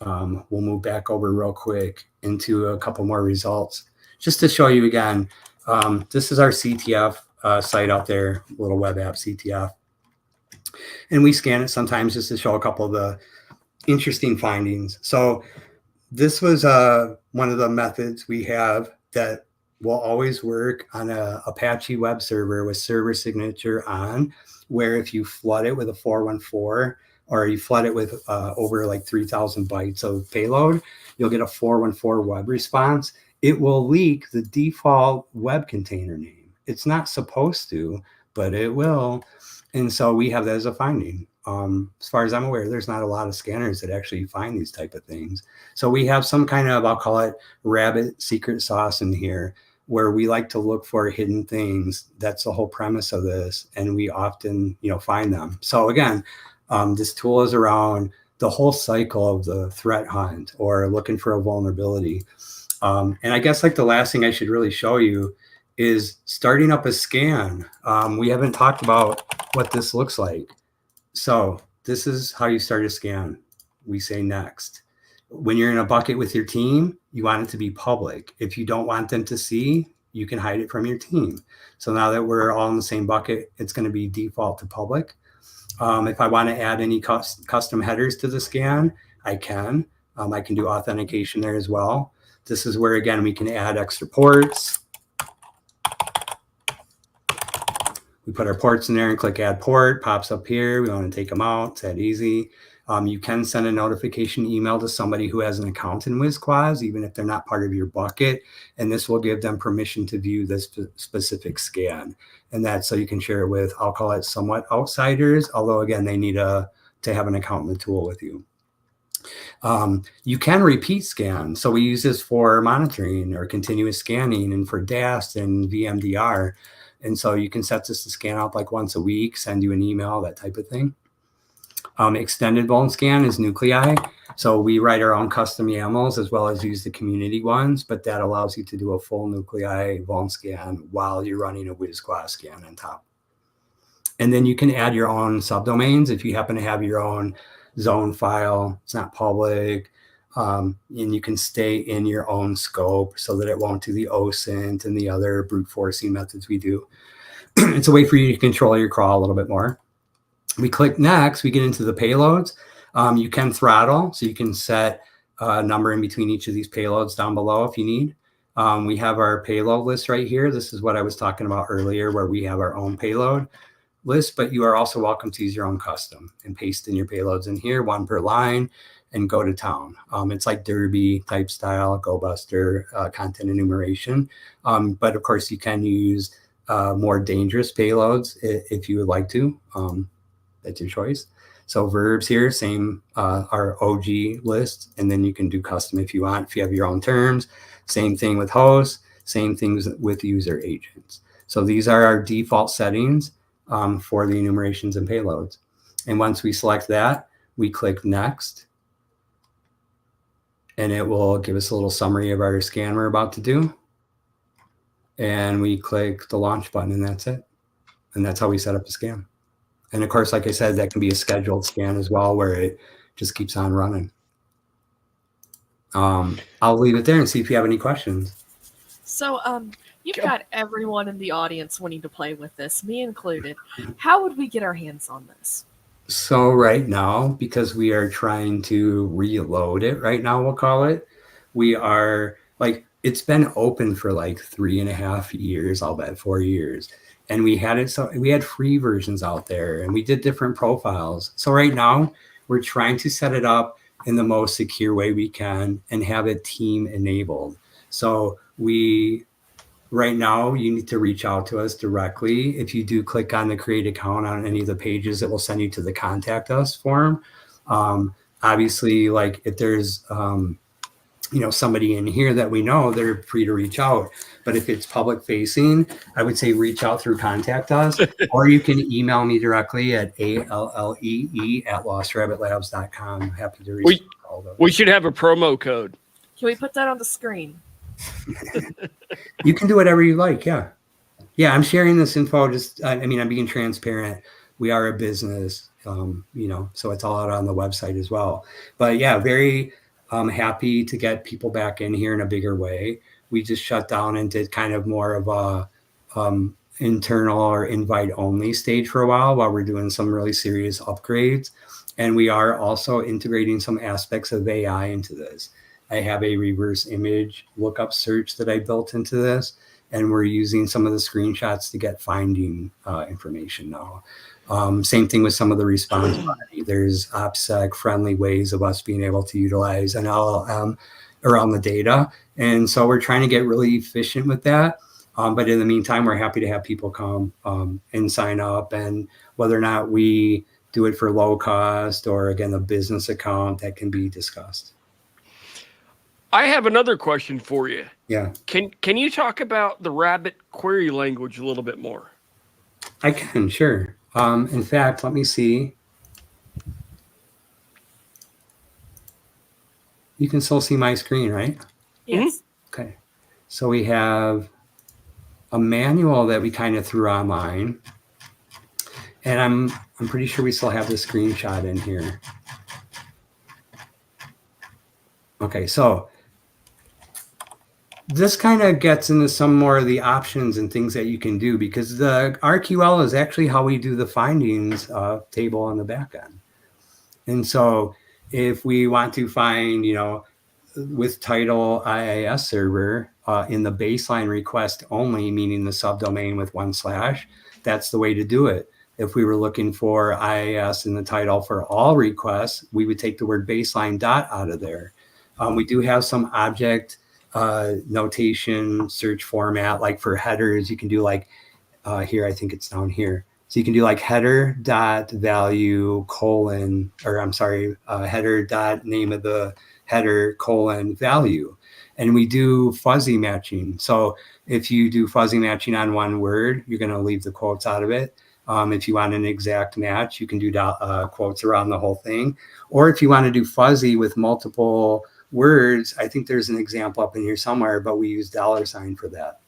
We'll move back over real quick into a couple more results just to show you again. This is our CTF site out there, little web app CTF. And we scan it sometimes just to show a couple of the interesting findings. So this was one of the methods we have that will always work on a Apache web server with server signature on, where if you flood it with a 414 or you flood it with over like 3,000 bytes of payload, you'll get a 414 web response. It will leak the default web container name. It's not supposed to, but it will. And so we have that as a finding. As far as I'm aware, there's not a lot of scanners that actually find these type of things. So we have some kind of, I'll call it rabbit secret sauce in here, where we like to look for hidden things. That's the whole premise of this. And we often, find them. So again, this tool is around the whole cycle of the threat hunt or looking for a vulnerability. And I guess like the last thing I should really show you is starting up a scan. We haven't talked about what this looks like. So this is how you start a scan. We say next. When you're in a bucket with your team, you want it to be public. If you don't want them to see, you can hide it from your team. So now that we're all in the same bucket, it's going to be default to public. If I want to add any custom headers to the scan, I can. I can do authentication there as well. This is where, again, we can add extra ports. We put our ports in there and click add port, pops up here. We want to take them out. It's that easy. You can send a notification email to somebody who has an account in WisQuas, even if they're not part of your bucket. And this will give them permission to view this specific scan. And that's so you can share it with, I'll call it somewhat outsiders, although again, they need to have an account in the tool with you. You can repeat scan. So we use this for monitoring or continuous scanning and for DAST and VMDR. And so you can set this to scan out like once a week, send you an email, that type of thing. Extended vuln scan is nuclei. So we write our own custom YAMLs as well as use the community ones, but that allows you to do a full nuclei vuln scan while you're running a WisQuas scan on top. And then you can add your own subdomains if you happen to have your own zone file. It's not public. And you can stay in your own scope so that it won't do the OSINT and the other brute forcing methods we do. It's a way for you to control your crawl a little bit more. We click next, we get into the payloads. You can throttle, so you can set a number in between each of these payloads down below if you need. We have our payload list right here. This is what I was talking about earlier, where we have our own payload list, but you are also welcome to use your own custom and paste in your payloads in here, one per line, and go to town. It's like Derby type style, GoBuster content enumeration. But of course, you can use more dangerous payloads if you would like to. That's your choice. So verbs here, same our OG list, and then you can do custom if you want, if you have your own terms. Same thing with hosts, same things with user agents. So these are our default settings for the enumerations and payloads. And once we select that, we click next. And it will give us a little summary of our scan we're about to do. And we click the launch button, and that's it. And that's how we set up the scan. And of course, like I said, that can be a scheduled scan as well, where it just keeps on running. I'll leave it there and see if you have any questions. So you've got everyone in the audience wanting to play with this, me included. How would we get our hands on this? So right now, because we are trying to reload it right now, we'll call it, we are like, it's been open for like 3.5 years, I'll bet 4 years. And we had it, so we had free versions out there and we did different profiles. So right now we're trying to set it up in the most secure way we can and have it team enabled. So right now, you need to reach out to us directly. If you do click on the create account on any of the pages, it will send you to the contact us form. Obviously, like if there's somebody in here that we know, they're free to reach out. But if it's public facing, I would say reach out through contact us, or you can email me directly at allee@lostrabbit.labs.com. I'm happy to reach out. We should have a promo code. Can we put that on the screen? You can do whatever you like, yeah. Yeah, I'm sharing this info. I mean, I'm being transparent. We are a business, so it's all out on the website as well. But yeah, very happy to get people back in here in a bigger way. We just shut down and did kind of more of a internal or invite only stage for a while we're doing some really serious upgrades. And we are also integrating some aspects of AI into this. I have a reverse image lookup search that I built into this, and we're using some of the screenshots to get finding information now. Same thing with some of the response body. There's OPSEC friendly ways of us being able to utilize an LLM around the data. And so we're trying to get really efficient with that. But in the meantime, we're happy to have people come and sign up, and whether or not we do it for low cost or, again, a business account, that can be discussed. I have another question for you. Yeah. Can you talk about the Rabbit query language a little bit more? I can, sure. In fact, let me see. You can still see my screen, right? Yes. Okay. So we have a manual that we kind of threw online, and I'm pretty sure we still have the screenshot in here. Okay, so this kind of gets into some more of the options and things that you can do, because the RQL is actually how we do the findings table on the back end. And so if we want to find, with title IIS server in the baseline request only, meaning the subdomain with 1/, that's the way to do it. If we were looking for IIS in the title for all requests, we would take the word baseline dot out of there. We do have some object notation search format, like for headers, you can do like here, I think it's down here. So you can do like header dot value colon, or I'm sorry, header dot name of the header colon value. And we do fuzzy matching. So if you do fuzzy matching on one word, you're going to leave the quotes out of it. If you want an exact match, you can do quotes around the whole thing. Or if you want to do fuzzy with multiple words, I think there's an example up in here somewhere, but we use $ for that.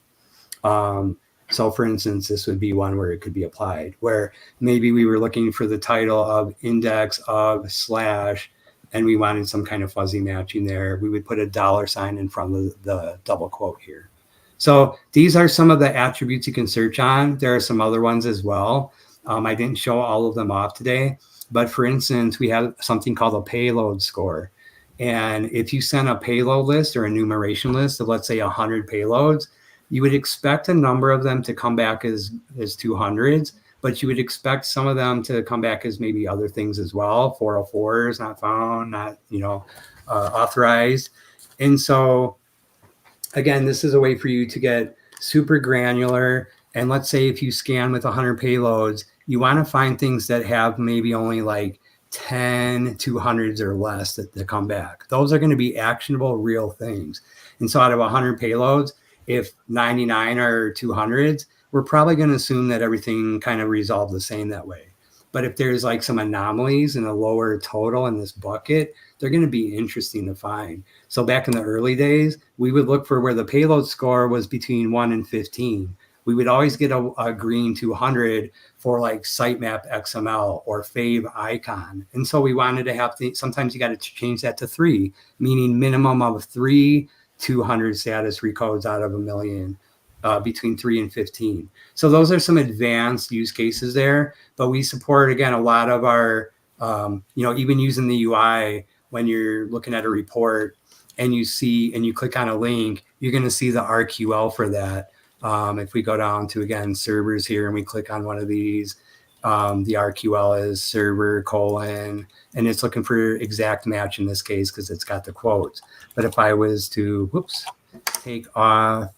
So for instance, this would be one where it could be applied, where maybe we were looking for the title of index of / and we wanted some kind of fuzzy matching there. We would put a $ in front of the double quote here. So these are some of the attributes you can search on. There are some other ones as well. I didn't show all of them off today, but for instance, we have something called a payload score. And if you send a payload list or enumeration list of, let's say, 100 payloads, you would expect a number of them to come back as 200s, but you would expect some of them to come back as maybe other things as well. 404s, not found, not, authorized. And so, again, this is a way for you to get super granular. And let's say if you scan with 100 payloads, you want to find things that have maybe only like 10 200s or less that come back. Those are going to be actionable, real things. And so out of 100 payloads, if 99 are 200s, we're probably going to assume that everything kind of resolved the same that way. But if there's like some anomalies in a lower total in this bucket, they're going to be interesting to find. So back in the early days, we would look for where the payload score was between 1 and 15. We would always get a green 200 for like sitemap XML or fave icon. And so we wanted to have, sometimes you got to change that to 3, meaning minimum of 3 200 status recodes out of 1 million, between 3 and 15. So those are some advanced use cases there, but we support, again, a lot of our, even using the UI, when you're looking at a report and you click on a link, you're going to see the RQL for that. If we go down to, again, servers here and we click on one of these, the RQL is server : and it's looking for exact match in this case because it's got the quotes. But if I was to, take off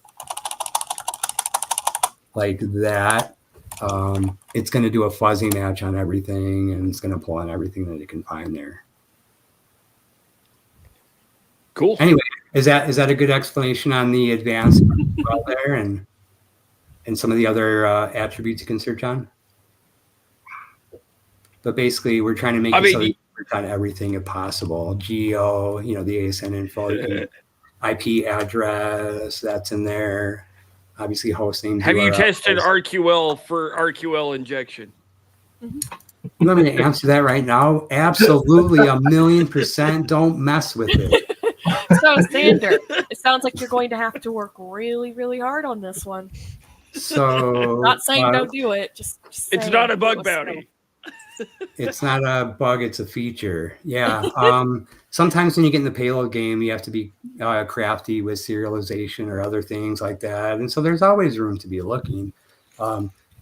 like that, it's going to do a fuzzy match on everything, and it's going to pull on everything that it can find there. Cool. Anyway, is that a good explanation on the advanced there and some of the other attributes you can search on? But basically, we're trying to make it so you can search on everything if possible. Geo, the ASN info, IP address, that's in there. obviously host names. Have you URLs. tested RQL for RQL injection? You want me to answer that right now? Absolutely, 1,000,000%. Don't mess with it. So, Sander, it sounds like you're going to have to work really, really hard on this one. So, Not saying don't do it. Just it's saying not a do bug it bounty. It's not a bug, it's a feature. Yeah. Sometimes when you get in the payload game, you have to be crafty with serialization or other things like that. And so there's always room to be looking.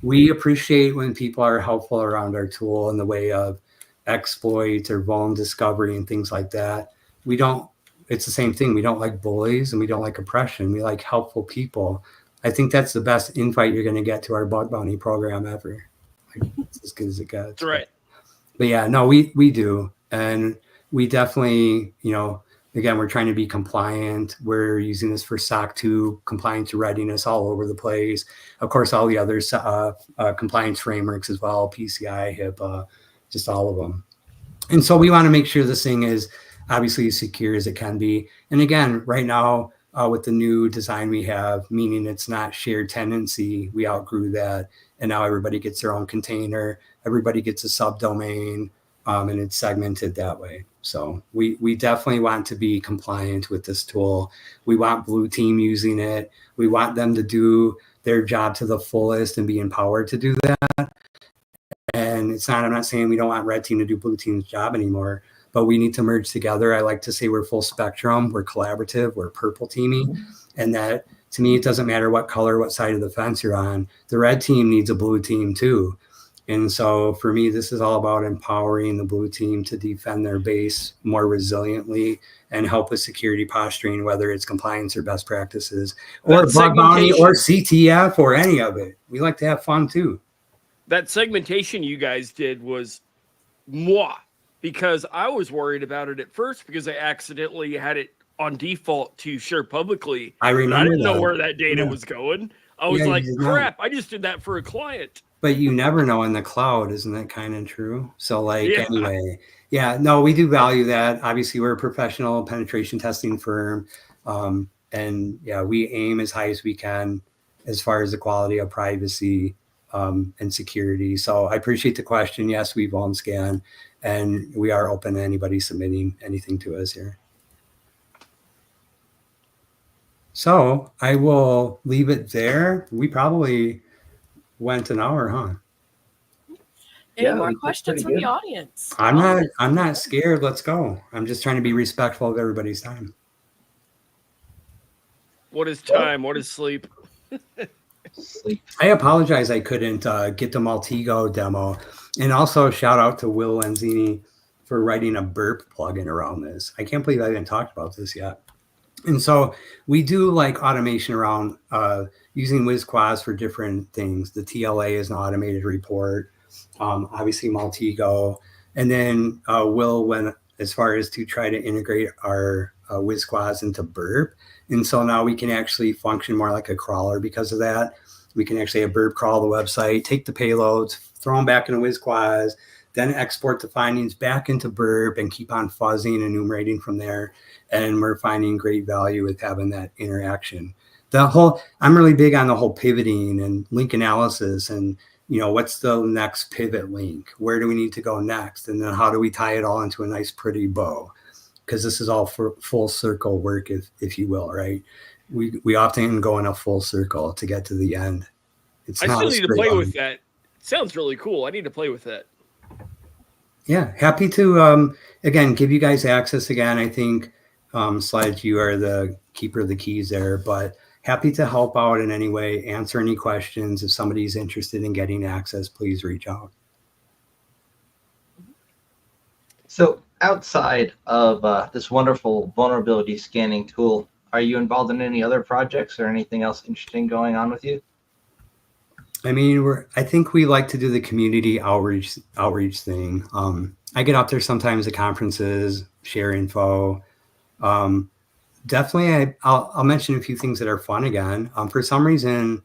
We appreciate when people are helpful around our tool in the way of exploits or vuln discovery and things like that. It's the same thing. We don't like bullies and we don't like oppression. We like helpful people. I think that's the best invite you're going to get to our bug bounty program ever. It's as good as it gets. That's right. But yeah, no, we do. And we definitely, again, we're trying to be compliant. We're using this for SOC 2 compliance readiness all over the place. Of course, all the other compliance frameworks as well, PCI, HIPAA, just all of them. And so we want to make sure this thing is obviously as secure as it can be. And again, right now, with the new design we have, meaning it's not shared tenancy, we outgrew that. And now everybody gets their own container, everybody gets a subdomain, and it's segmented that way. So we definitely want to be compliant with this tool. We want Blue Team using it. We want them to do their job to the fullest and be empowered to do that. And I'm not saying we don't want Red Team to do Blue Team's job anymore, but we need to merge together. I like to say we're full spectrum, we're collaborative, we're purple teaming, and that to me, it doesn't matter what color, what side of the fence you're on. The red team needs a blue team too. And so for me, this is all about empowering the blue team to defend their base more resiliently and help with security posturing, whether it's compliance or best practices or bug bounty or CTF or any of it. We like to have fun too. That segmentation you guys did was moi, because I was worried about it at first because I accidentally had it on default to share publicly. I remember I didn't that. know where that data was going. I was like, crap, I just did that for a client. But you never know in the cloud, isn't that kind of true? So anyway, no, we do value that. Obviously, we're a professional penetration testing firm. And we aim as high as we can as far as the quality of privacy and security. So I appreciate the question. Yes, we vuln scan, and we are open to anybody submitting anything to us here. So I will leave it there. We probably went an hour, huh? Any more questions from the audience? I'm not scared. Let's go. I'm just trying to be respectful of everybody's time. What is time? What is sleep? Sleep. I apologize I couldn't get the Maltego demo. And also shout out to Will Lenzini for writing a burp plugin around this. I can't believe I haven't talked about this yet. And so we do like automation around using WisQuas for different things. The TLA is an automated report, obviously Maltego. And then Will went as far as to try to integrate our WisQuas into burp. And so now we can actually function more like a crawler because of that. We can actually have burp crawl the website, take the payloads, throw them back into WisQuas, then export the findings back into burp and keep on fuzzing and enumerating from there. And we're finding great value with having that interaction. I'm really big on the whole pivoting and link analysis and, what's the next pivot link? Where do we need to go next? And then how do we tie it all into a nice, pretty bow? Because this is all for full circle work, if you will, right? We often go in a full circle to get to the end. I still need to play with that. It sounds really cool. I need to play with that. Yeah, happy to, again, give you guys access again. I think, Sledge, you are the keeper of the keys there, but happy to help out in any way, answer any questions. If somebody's interested in getting access, please reach out. So outside of this wonderful vulnerability scanning tool, are you involved in any other projects or anything else interesting going on with you? I mean, I think we like to do the community outreach thing. I get out there sometimes at conferences, share info. Definitely, I'll mention a few things that are fun again. For some reason,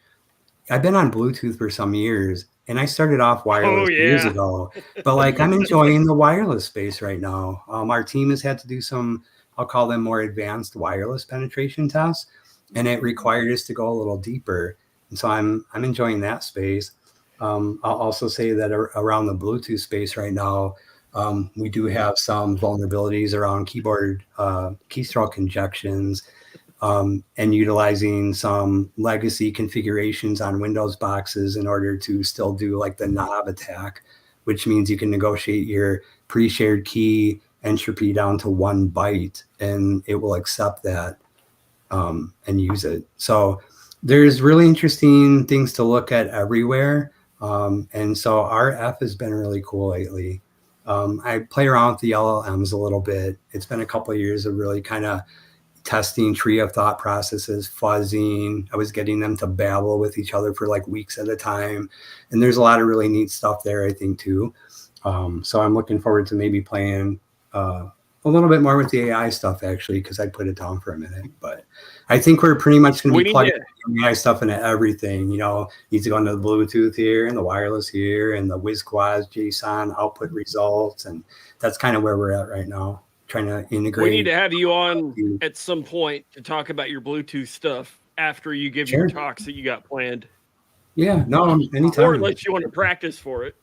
I've been on Bluetooth for some years, and I started off wireless years ago. But I'm enjoying the wireless space right now. Our team has had to do some, I'll call them more advanced wireless penetration tests. and it required us to go a little deeper. And so I'm enjoying that space. I'll also say that around the Bluetooth space right now, we do have some vulnerabilities around keyboard keystroke injections, and utilizing some legacy configurations on Windows boxes in order to still do like the knob attack, which means you can negotiate your pre-shared key entropy down to 1 byte, and it will accept that and use it. So there's really interesting things to look at everywhere. And so RF has been really cool lately. I play around with the LLMs a little bit. It's been a couple of years of really kind of testing tree of thought processes, fuzzing. I was getting them to babble with each other for like weeks at a time. And there's a lot of really neat stuff there, I think, too. So I'm looking forward to maybe playing a little bit more with the AI stuff, actually, because I put it down for a minute. But I think we're pretty much going to be plugging AI stuff into everything. You know, needs to go into the Bluetooth here and the wireless here and the WisQuas JSON output results. And that's kind of where we're at right now, trying to integrate. We need to have you on at some point to talk about your Bluetooth stuff after you give your talks that you got planned. Yeah, no, anytime. Or unless you want to practice for it.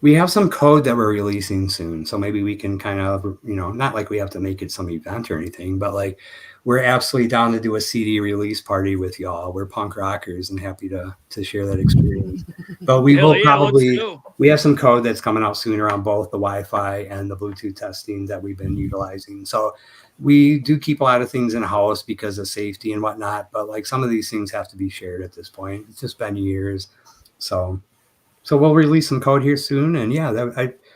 We have some code that we're releasing soon. So maybe we can kind of, you know, not like we have to make it some event or anything, but like we're absolutely down to do a CD release party with y'all. We're punk rockers and happy to share that experience. But we will probably, we have some code that's coming out soon around both the Wi-Fi and the Bluetooth testing that we've been utilizing. So we do keep a lot of things in house because of safety and whatnot. But like some of these things have to be shared at this point. It's just been years. So we'll release some code here soon. And yeah,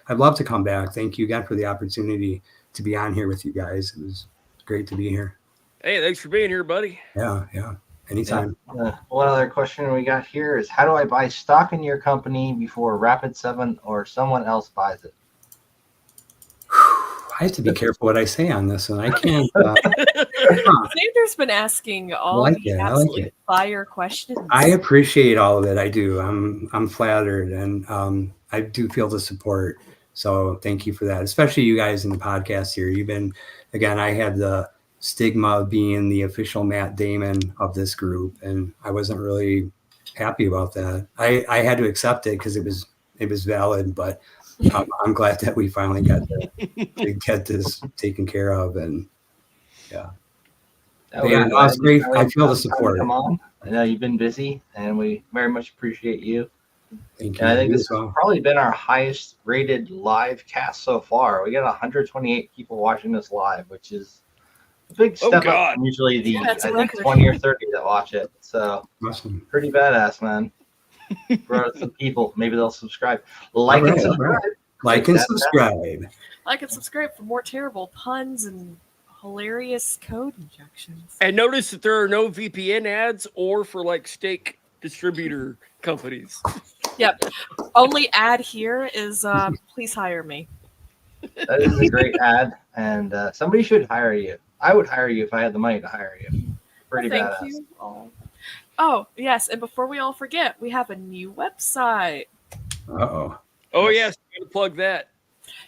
I'd love to come back. Thank you again for the opportunity to be on here with you guys. It was great to be here. Hey, thanks for being here, buddy. Yeah. Anytime. One other question we got here is, how do I buy stock in your company before Rapid7 or someone else buys it? I have to be careful what I say on this, and I can't. Xander's been asking all the absolute fire questions. I appreciate all of it. I do. I'm flattered, and I do feel the support. So thank you for that, especially you guys in the podcast here. You've been, again, I had the stigma of being the official Matt Damon of this group, and I wasn't really happy about that. I had to accept it because it was valid, but I'm glad that we finally got to get this taken care of, and yeah, it's great. I feel the support. Come on, I know you've been busy, and we very much appreciate you. Thank you. And I think this has probably been our highest rated live cast so far. We got 128 people watching this live, which is a big step up from usually the I think 20 or 30 that watch it. So awesome. Pretty badass, man. Brought some people. Maybe they'll subscribe. Like and subscribe. Like and subscribe. Like and subscribe for more terrible puns and hilarious code injections. And notice that there are no VPN ads or for like steak distributor companies. Yep. Only ad here is please hire me. That is a great ad, and somebody should hire you. I would hire you if I had the money to hire you. Pretty badass. Thank you. Oh, yes. And before we all forget, we have a new website. Uh-oh. Oh, yes. We need to plug that.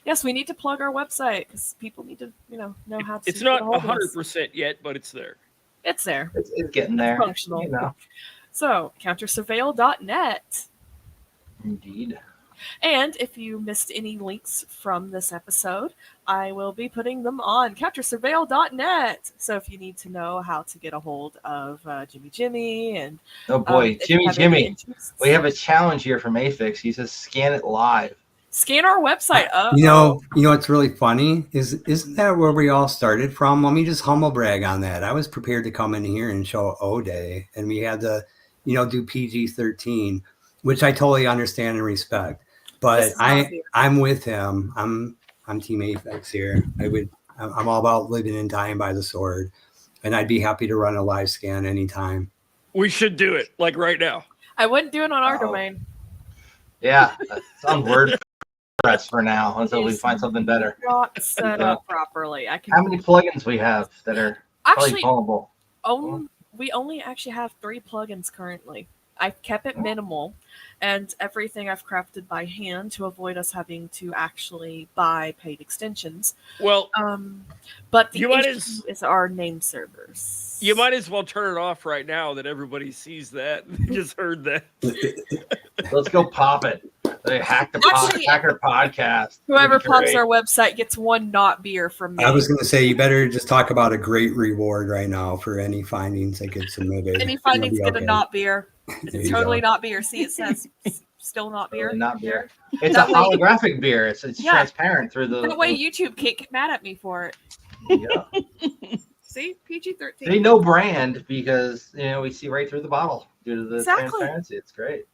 Yes, we need to plug our website because people need to, know how to. It's not 100% yet, but it's there. It's there. It's getting there. It's functional. So, CounterSurveil.net. Indeed. And if you missed any links from this episode, I will be putting them on CounterSurveil.net. So if you need to know how to get a hold of Jimi Jimi and Jimi Jimi, we have a challenge here from Afix. He says scan it live. Scan our website. You know what's really funny isn't that where we all started from? Let me just humble brag on that. I was prepared to come in here and show O-Day, and we had to, do PG-13, which I totally understand and respect. But I'm with him. I'm Team Afix here. I'm all about living and dying by the sword, and I'd be happy to run a live scan anytime. We should do it like right now. I wouldn't do it on our domain. Yeah, it's on WordPress for now until we find something better. Not set up properly. How many plugins we have that are probably vulnerable? We only actually have 3 plugins currently. I've kept it minimal, and everything I've crafted by hand to avoid us having to actually buy paid extensions. Well, but the you might issue is our name servers. You might as well turn it off right now that everybody sees that. They just heard that. Let's go pop it. They hack the hacker podcast. Whoever pops our website gets one not beer from me. I was going to say, you better just talk about a great reward right now for any findings that get submitted. Any findings get a not beer. It's totally not beer. See, it says still not beer. Not beer. It's a holographic beer. It's transparent through the. That way YouTube can't get mad at me for it. Yeah. See, PG-13. They know brand because we see right through the bottle due to the transparency. It's great.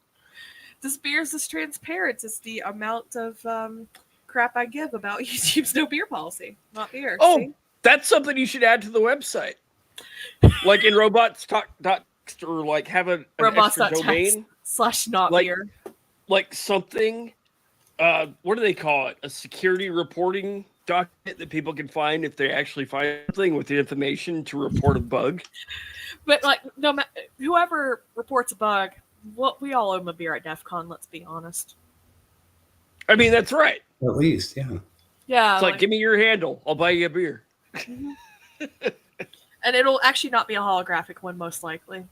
This beer is this transparent. It's the amount of crap I give about YouTube's no beer policy. Not beer. Oh, see? That's something you should add to the website. Like in robots talk or like have an extra domain / not beer. Like something. What do they call it? A security reporting document that people can find if they actually find something with the information to report a bug. But like, whoever reports a bug, we all owe them a beer at DEF CON, let's be honest. I mean, that's right. At least, yeah. Yeah. It's like, give me your handle. I'll buy you a beer. And it'll actually not be a holographic one, most likely.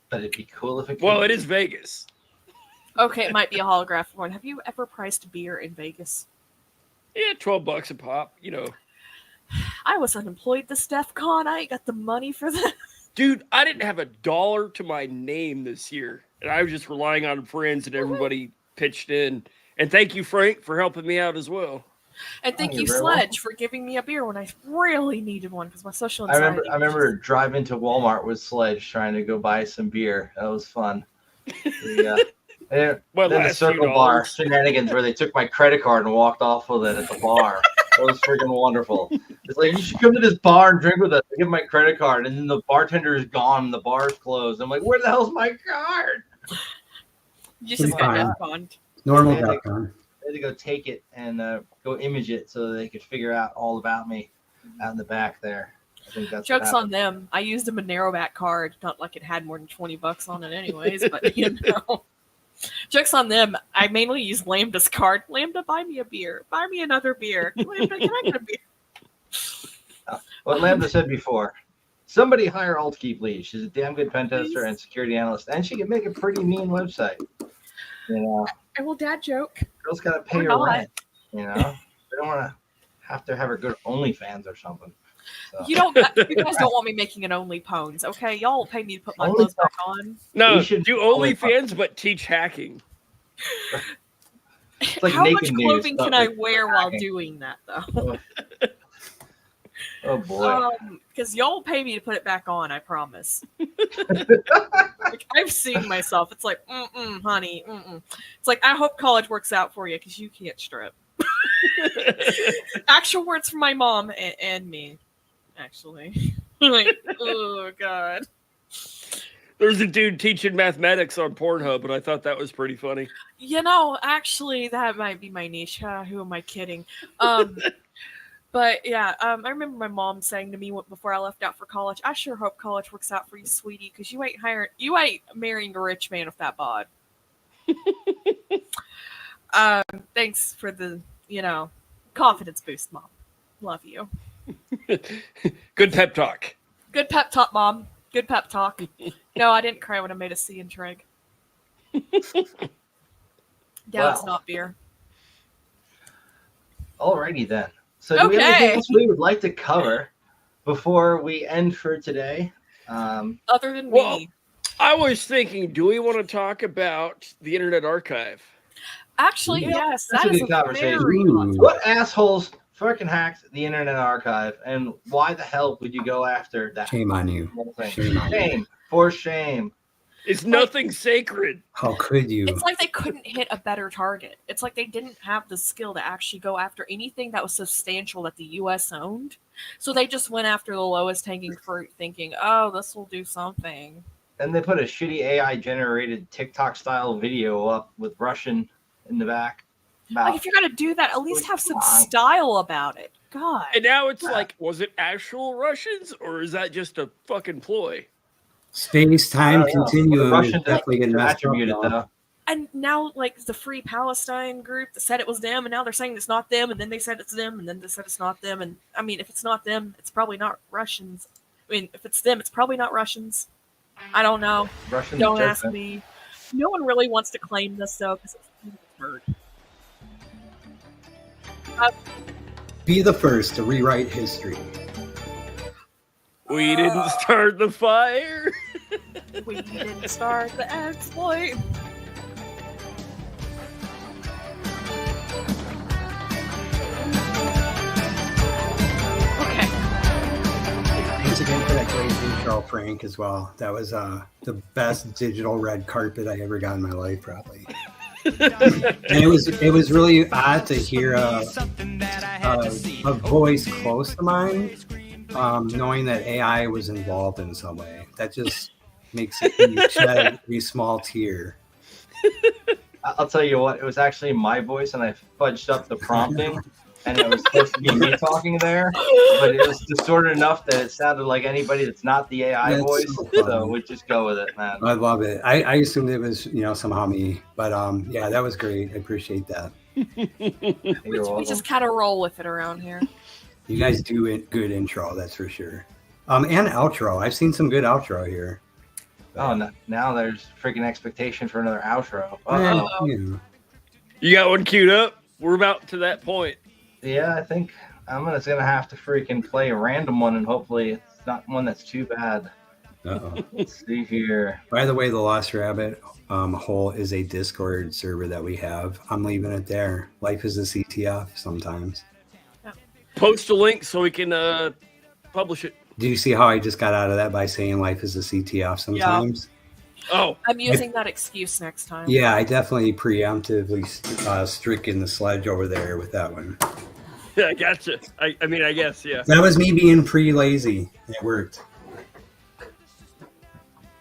But it'd be cool if it could. Well, it is Vegas. Okay, it might be a holographic one. Have you ever priced beer in Vegas? Yeah, $12 a pop, I was unemployed this DEF CON. I ain't got the money for that. Dude, I didn't have $1 to my name this year. And I was just relying on friends and everybody pitched in. And thank you, Frank, for helping me out as well. And thank you, Sledge, for giving me a beer when I really needed one because my social anxiety. I remember driving to Walmart with Sledge trying to go buy some beer. That was fun. Then the circle bar shenanigans where they took my credit card and walked off with it at the bar. That was freaking wonderful. It's like, you should come to this bar and drink with us. I give my credit card, and then the bartender is gone and the bar's closed. I'm like, where the hell's my card? You just got DEF CON. Normal DEF CON. They had to go take it and go image it so they could figure out all about me out in the back there. I think that's Joke's on them. I used a Monero-back card. Not like it had more than $20 on it anyways, but Joke's on them. I mainly use Lambda's card. Lambda, buy me a beer. Buy me another beer. Lambda, can I get a beer? What Lambda said before. Somebody hire AltKey, please. She's a damn good pen tester and security analyst, and she can make a pretty mean website. I will dad joke. Girls got to pay her rent. They don't want to have her go to OnlyFans or something. So. You guys don't want me making an OnlyPones, okay? Y'all pay me to put my clothes back on. No, do OnlyFans, but teach hacking. Like how much clothing can I wear while doing that, though? Oh boy! Because y'all pay me to put it back on, I promise. Like, I've seen myself. It's like, honey, It's like, I hope college works out for you because you can't strip. Actual words from my mom and me. Actually, like, oh god. There's a dude teaching mathematics on Pornhub, and I thought that was pretty funny. Actually, that might be my niche. Who am I kidding? But yeah, I remember my mom saying to me before I left out for college, "I sure hope college works out for you, sweetie, because you ain't marrying a rich man with that bod." Thanks for the confidence boost, Mom. Love you. Good pep talk. Good pep talk, Mom. Good pep talk. No, I didn't cry when I made a C in Treg. It's not beer. Alrighty then. So do we have anything else we would like to cover before we end for today? Other than me. I was thinking, do we want to talk about the Internet Archive? Actually, yes. That's a good conversation. What assholes fucking hacked the Internet Archive, and why the hell would you go after that? Shame on you. Shame. For shame. It's nothing sacred. How could you? It's like they couldn't hit a better target. It's like they didn't have the skill to actually go after anything that was substantial that the U.S. owned. So they just went after the lowest hanging fruit thinking, oh, this will do something. And they put a shitty AI-generated TikTok-style video up with Russian in the back. Like, if you're going to do that, at least have some style about it. God. And now it's like, was it actual Russians, or is that just a fucking ploy? Space-time continuum is Russian definitely getting messed up. attributed though. And now, like, the Free Palestine group that said it was them, and now they're saying it's not them, and then they said it's them, and then they said it's not them. And I mean, if it's not them, it's probably not Russians. I mean, if it's them, it's probably not Russians. I don't know. Russians Don't ask me. No one really wants to claim this, though, because it's heard. Be the first to rewrite history. We didn't start the fire. We didn't start the exploit. Okay. Thanks again for that great intro, Frank, as well. That was the best digital red carpet I ever got in my life, probably. And it was really odd to hear a voice close to mine, knowing that AI was involved in some way. That just makes you shed a small tear. I'll tell you what, it was actually my voice, and I fudged up the prompting, and it was supposed to be me talking there, but it was distorted enough that it sounded like anybody that's not the AI That's voice. So we just go with it, man. I love it. I assumed it was, somehow me, but yeah, that was great. I appreciate that. We just kind of roll with it around here. You guys do a good intro, that's for sure. And outro. I've seen some good outro here. Oh, no, now there's freaking expectation for another outro. You got one queued up? We're about to that point. Yeah, I think I'm gonna have to freaking play a random one, and hopefully it's not one that's too bad. Uh-oh. Let's see here. By the way, the Lost Rabbit hole is a Discord server that we have. I'm leaving it there. Life is a CTF sometimes. Post a link so we can publish it. Do you see how I just got out of that by saying life is a CTF sometimes? Yeah. Oh, I'm using that excuse next time. Yeah, I definitely preemptively stricken the Sledge over there with that one. Yeah, I gotcha. I mean, I guess, yeah. That was me being pre-lazy. It worked.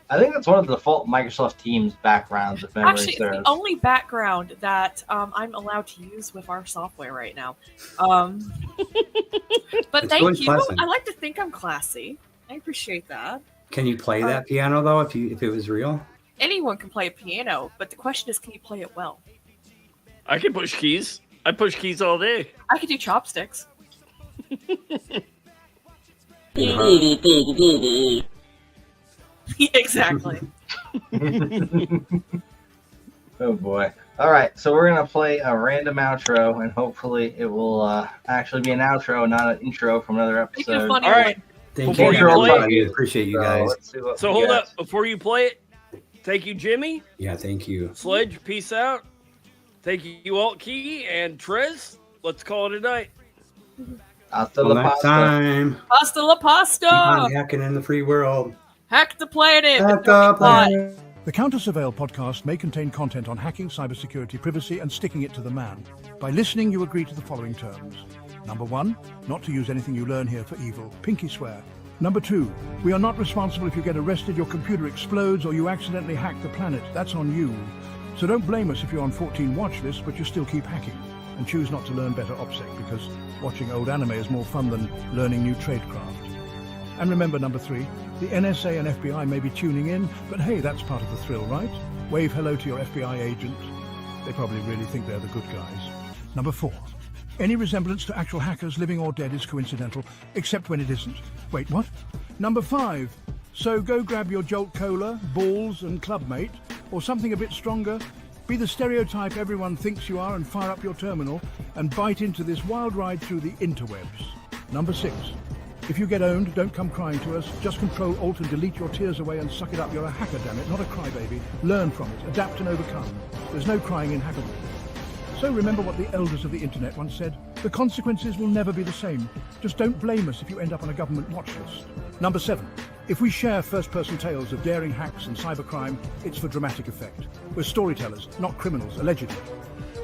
I think that's one of the default Microsoft Teams backgrounds, if memory Actually, it's serves. the only background that I'm allowed to use with our software right now. But It's thank really you. pleasant. I like to think I'm classy. I appreciate that. Can you play that piano though? If it was real? Anyone can play a piano, but the question is, can you play it well? I can push keys. I push keys all day. I could do chopsticks. Exactly. Oh boy. All right, so we're gonna play a random outro, and hopefully it will actually be an outro, not an intro from another Make it a episode. funny All right. Thank Before you. you play I appreciate you guys. let's see what So we hold got. up. Before you play it, thank you, Jimmy. Yeah, thank you. Sledge, peace out. Thank you, Alt Key, and Trez. Let's call it a night. Hasta Till la next pasta. time. Pasta la pasta. Keep on hacking in the free world. Hack the planet. Hack but don't the lie. planet. The CounterSurveil podcast may contain content on hacking, cybersecurity, privacy, and sticking it to the man. By listening, you agree to the following terms. Number 1, not to use anything you learn here for evil. Pinky swear. Number 2, we are not responsible if you get arrested, your computer explodes, or you accidentally hack the planet. That's on you. So don't blame us if you're on 14 watch lists, but you still keep hacking. And choose not to learn better OPSEC, because watching old anime is more fun than learning new tradecraft. And remember, number 3, the NSA and FBI may be tuning in, but hey, that's part of the thrill, right? Wave hello to your FBI agent. They probably really think they're the good guys. Number 4, any resemblance to actual hackers, living or dead, is coincidental, except when it isn't. Wait, what? Number 5, so go grab your Jolt Cola, balls, and clubmate, or something a bit stronger. Be the stereotype everyone thinks you are and fire up your terminal and bite into this wild ride through the interwebs. Number 6, if you get owned, don't come crying to us. Just Control Alt and delete your tears away and suck it up. You're a hacker, damn it, not a crybaby. Learn from it, adapt and overcome. There's no crying in hackerville. So remember what the elders of the internet once said. The consequences will never be the same. Just don't blame us if you end up on a government watch list. Number 7, if we share first-person tales of daring hacks and cybercrime, it's for dramatic effect. We're storytellers, not criminals, allegedly.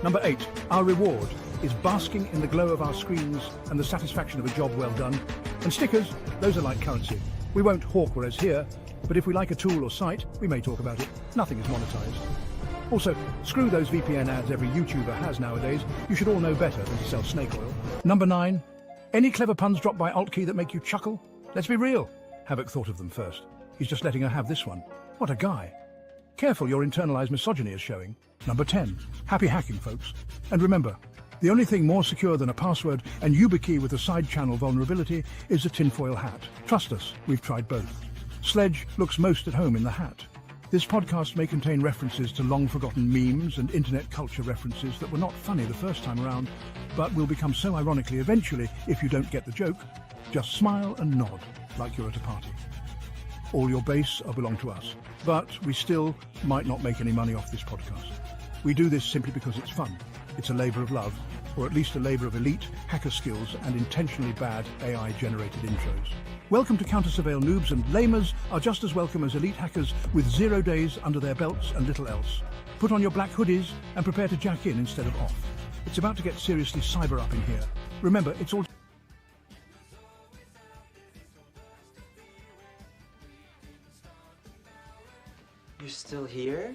Number 8, our reward is basking in the glow of our screens and the satisfaction of a job well done. And stickers, those are like currency. We won't hawk whereas here, but if we like a tool or site, we may talk about it. Nothing is monetized. Also, screw those VPN ads every YouTuber has nowadays. You should all know better than to sell snake oil. Number 9, any clever puns dropped by Alt Key that make you chuckle? Let's be real. Havoc thought of them first. He's just letting her have this one. What a guy. Careful, your internalized misogyny is showing. Number 10. Happy hacking, folks. And remember, the only thing more secure than a password and YubiKey with a side channel vulnerability is a tinfoil hat. Trust us, we've tried both. Sledge looks most at home in the hat. This podcast may contain references to long-forgotten memes and internet culture references that were not funny the first time around, but will become so ironically eventually if you don't get the joke. Just smile and nod like you're at a party. All your base belong to us, but we still might not make any money off this podcast. We do this simply because it's fun. It's a labor of love, or at least a labor of elite hacker skills and intentionally bad AI-generated intros. Welcome to CounterSurveil noobs, and lamers are just as welcome as elite hackers with 0 days under their belts and little else. Put on your black hoodies and prepare to jack in instead of off. It's about to get seriously cyber up in here. Remember, it's all... You're still here?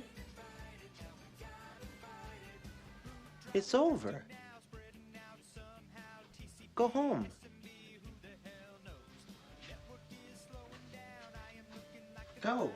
It's over. Go home. Go.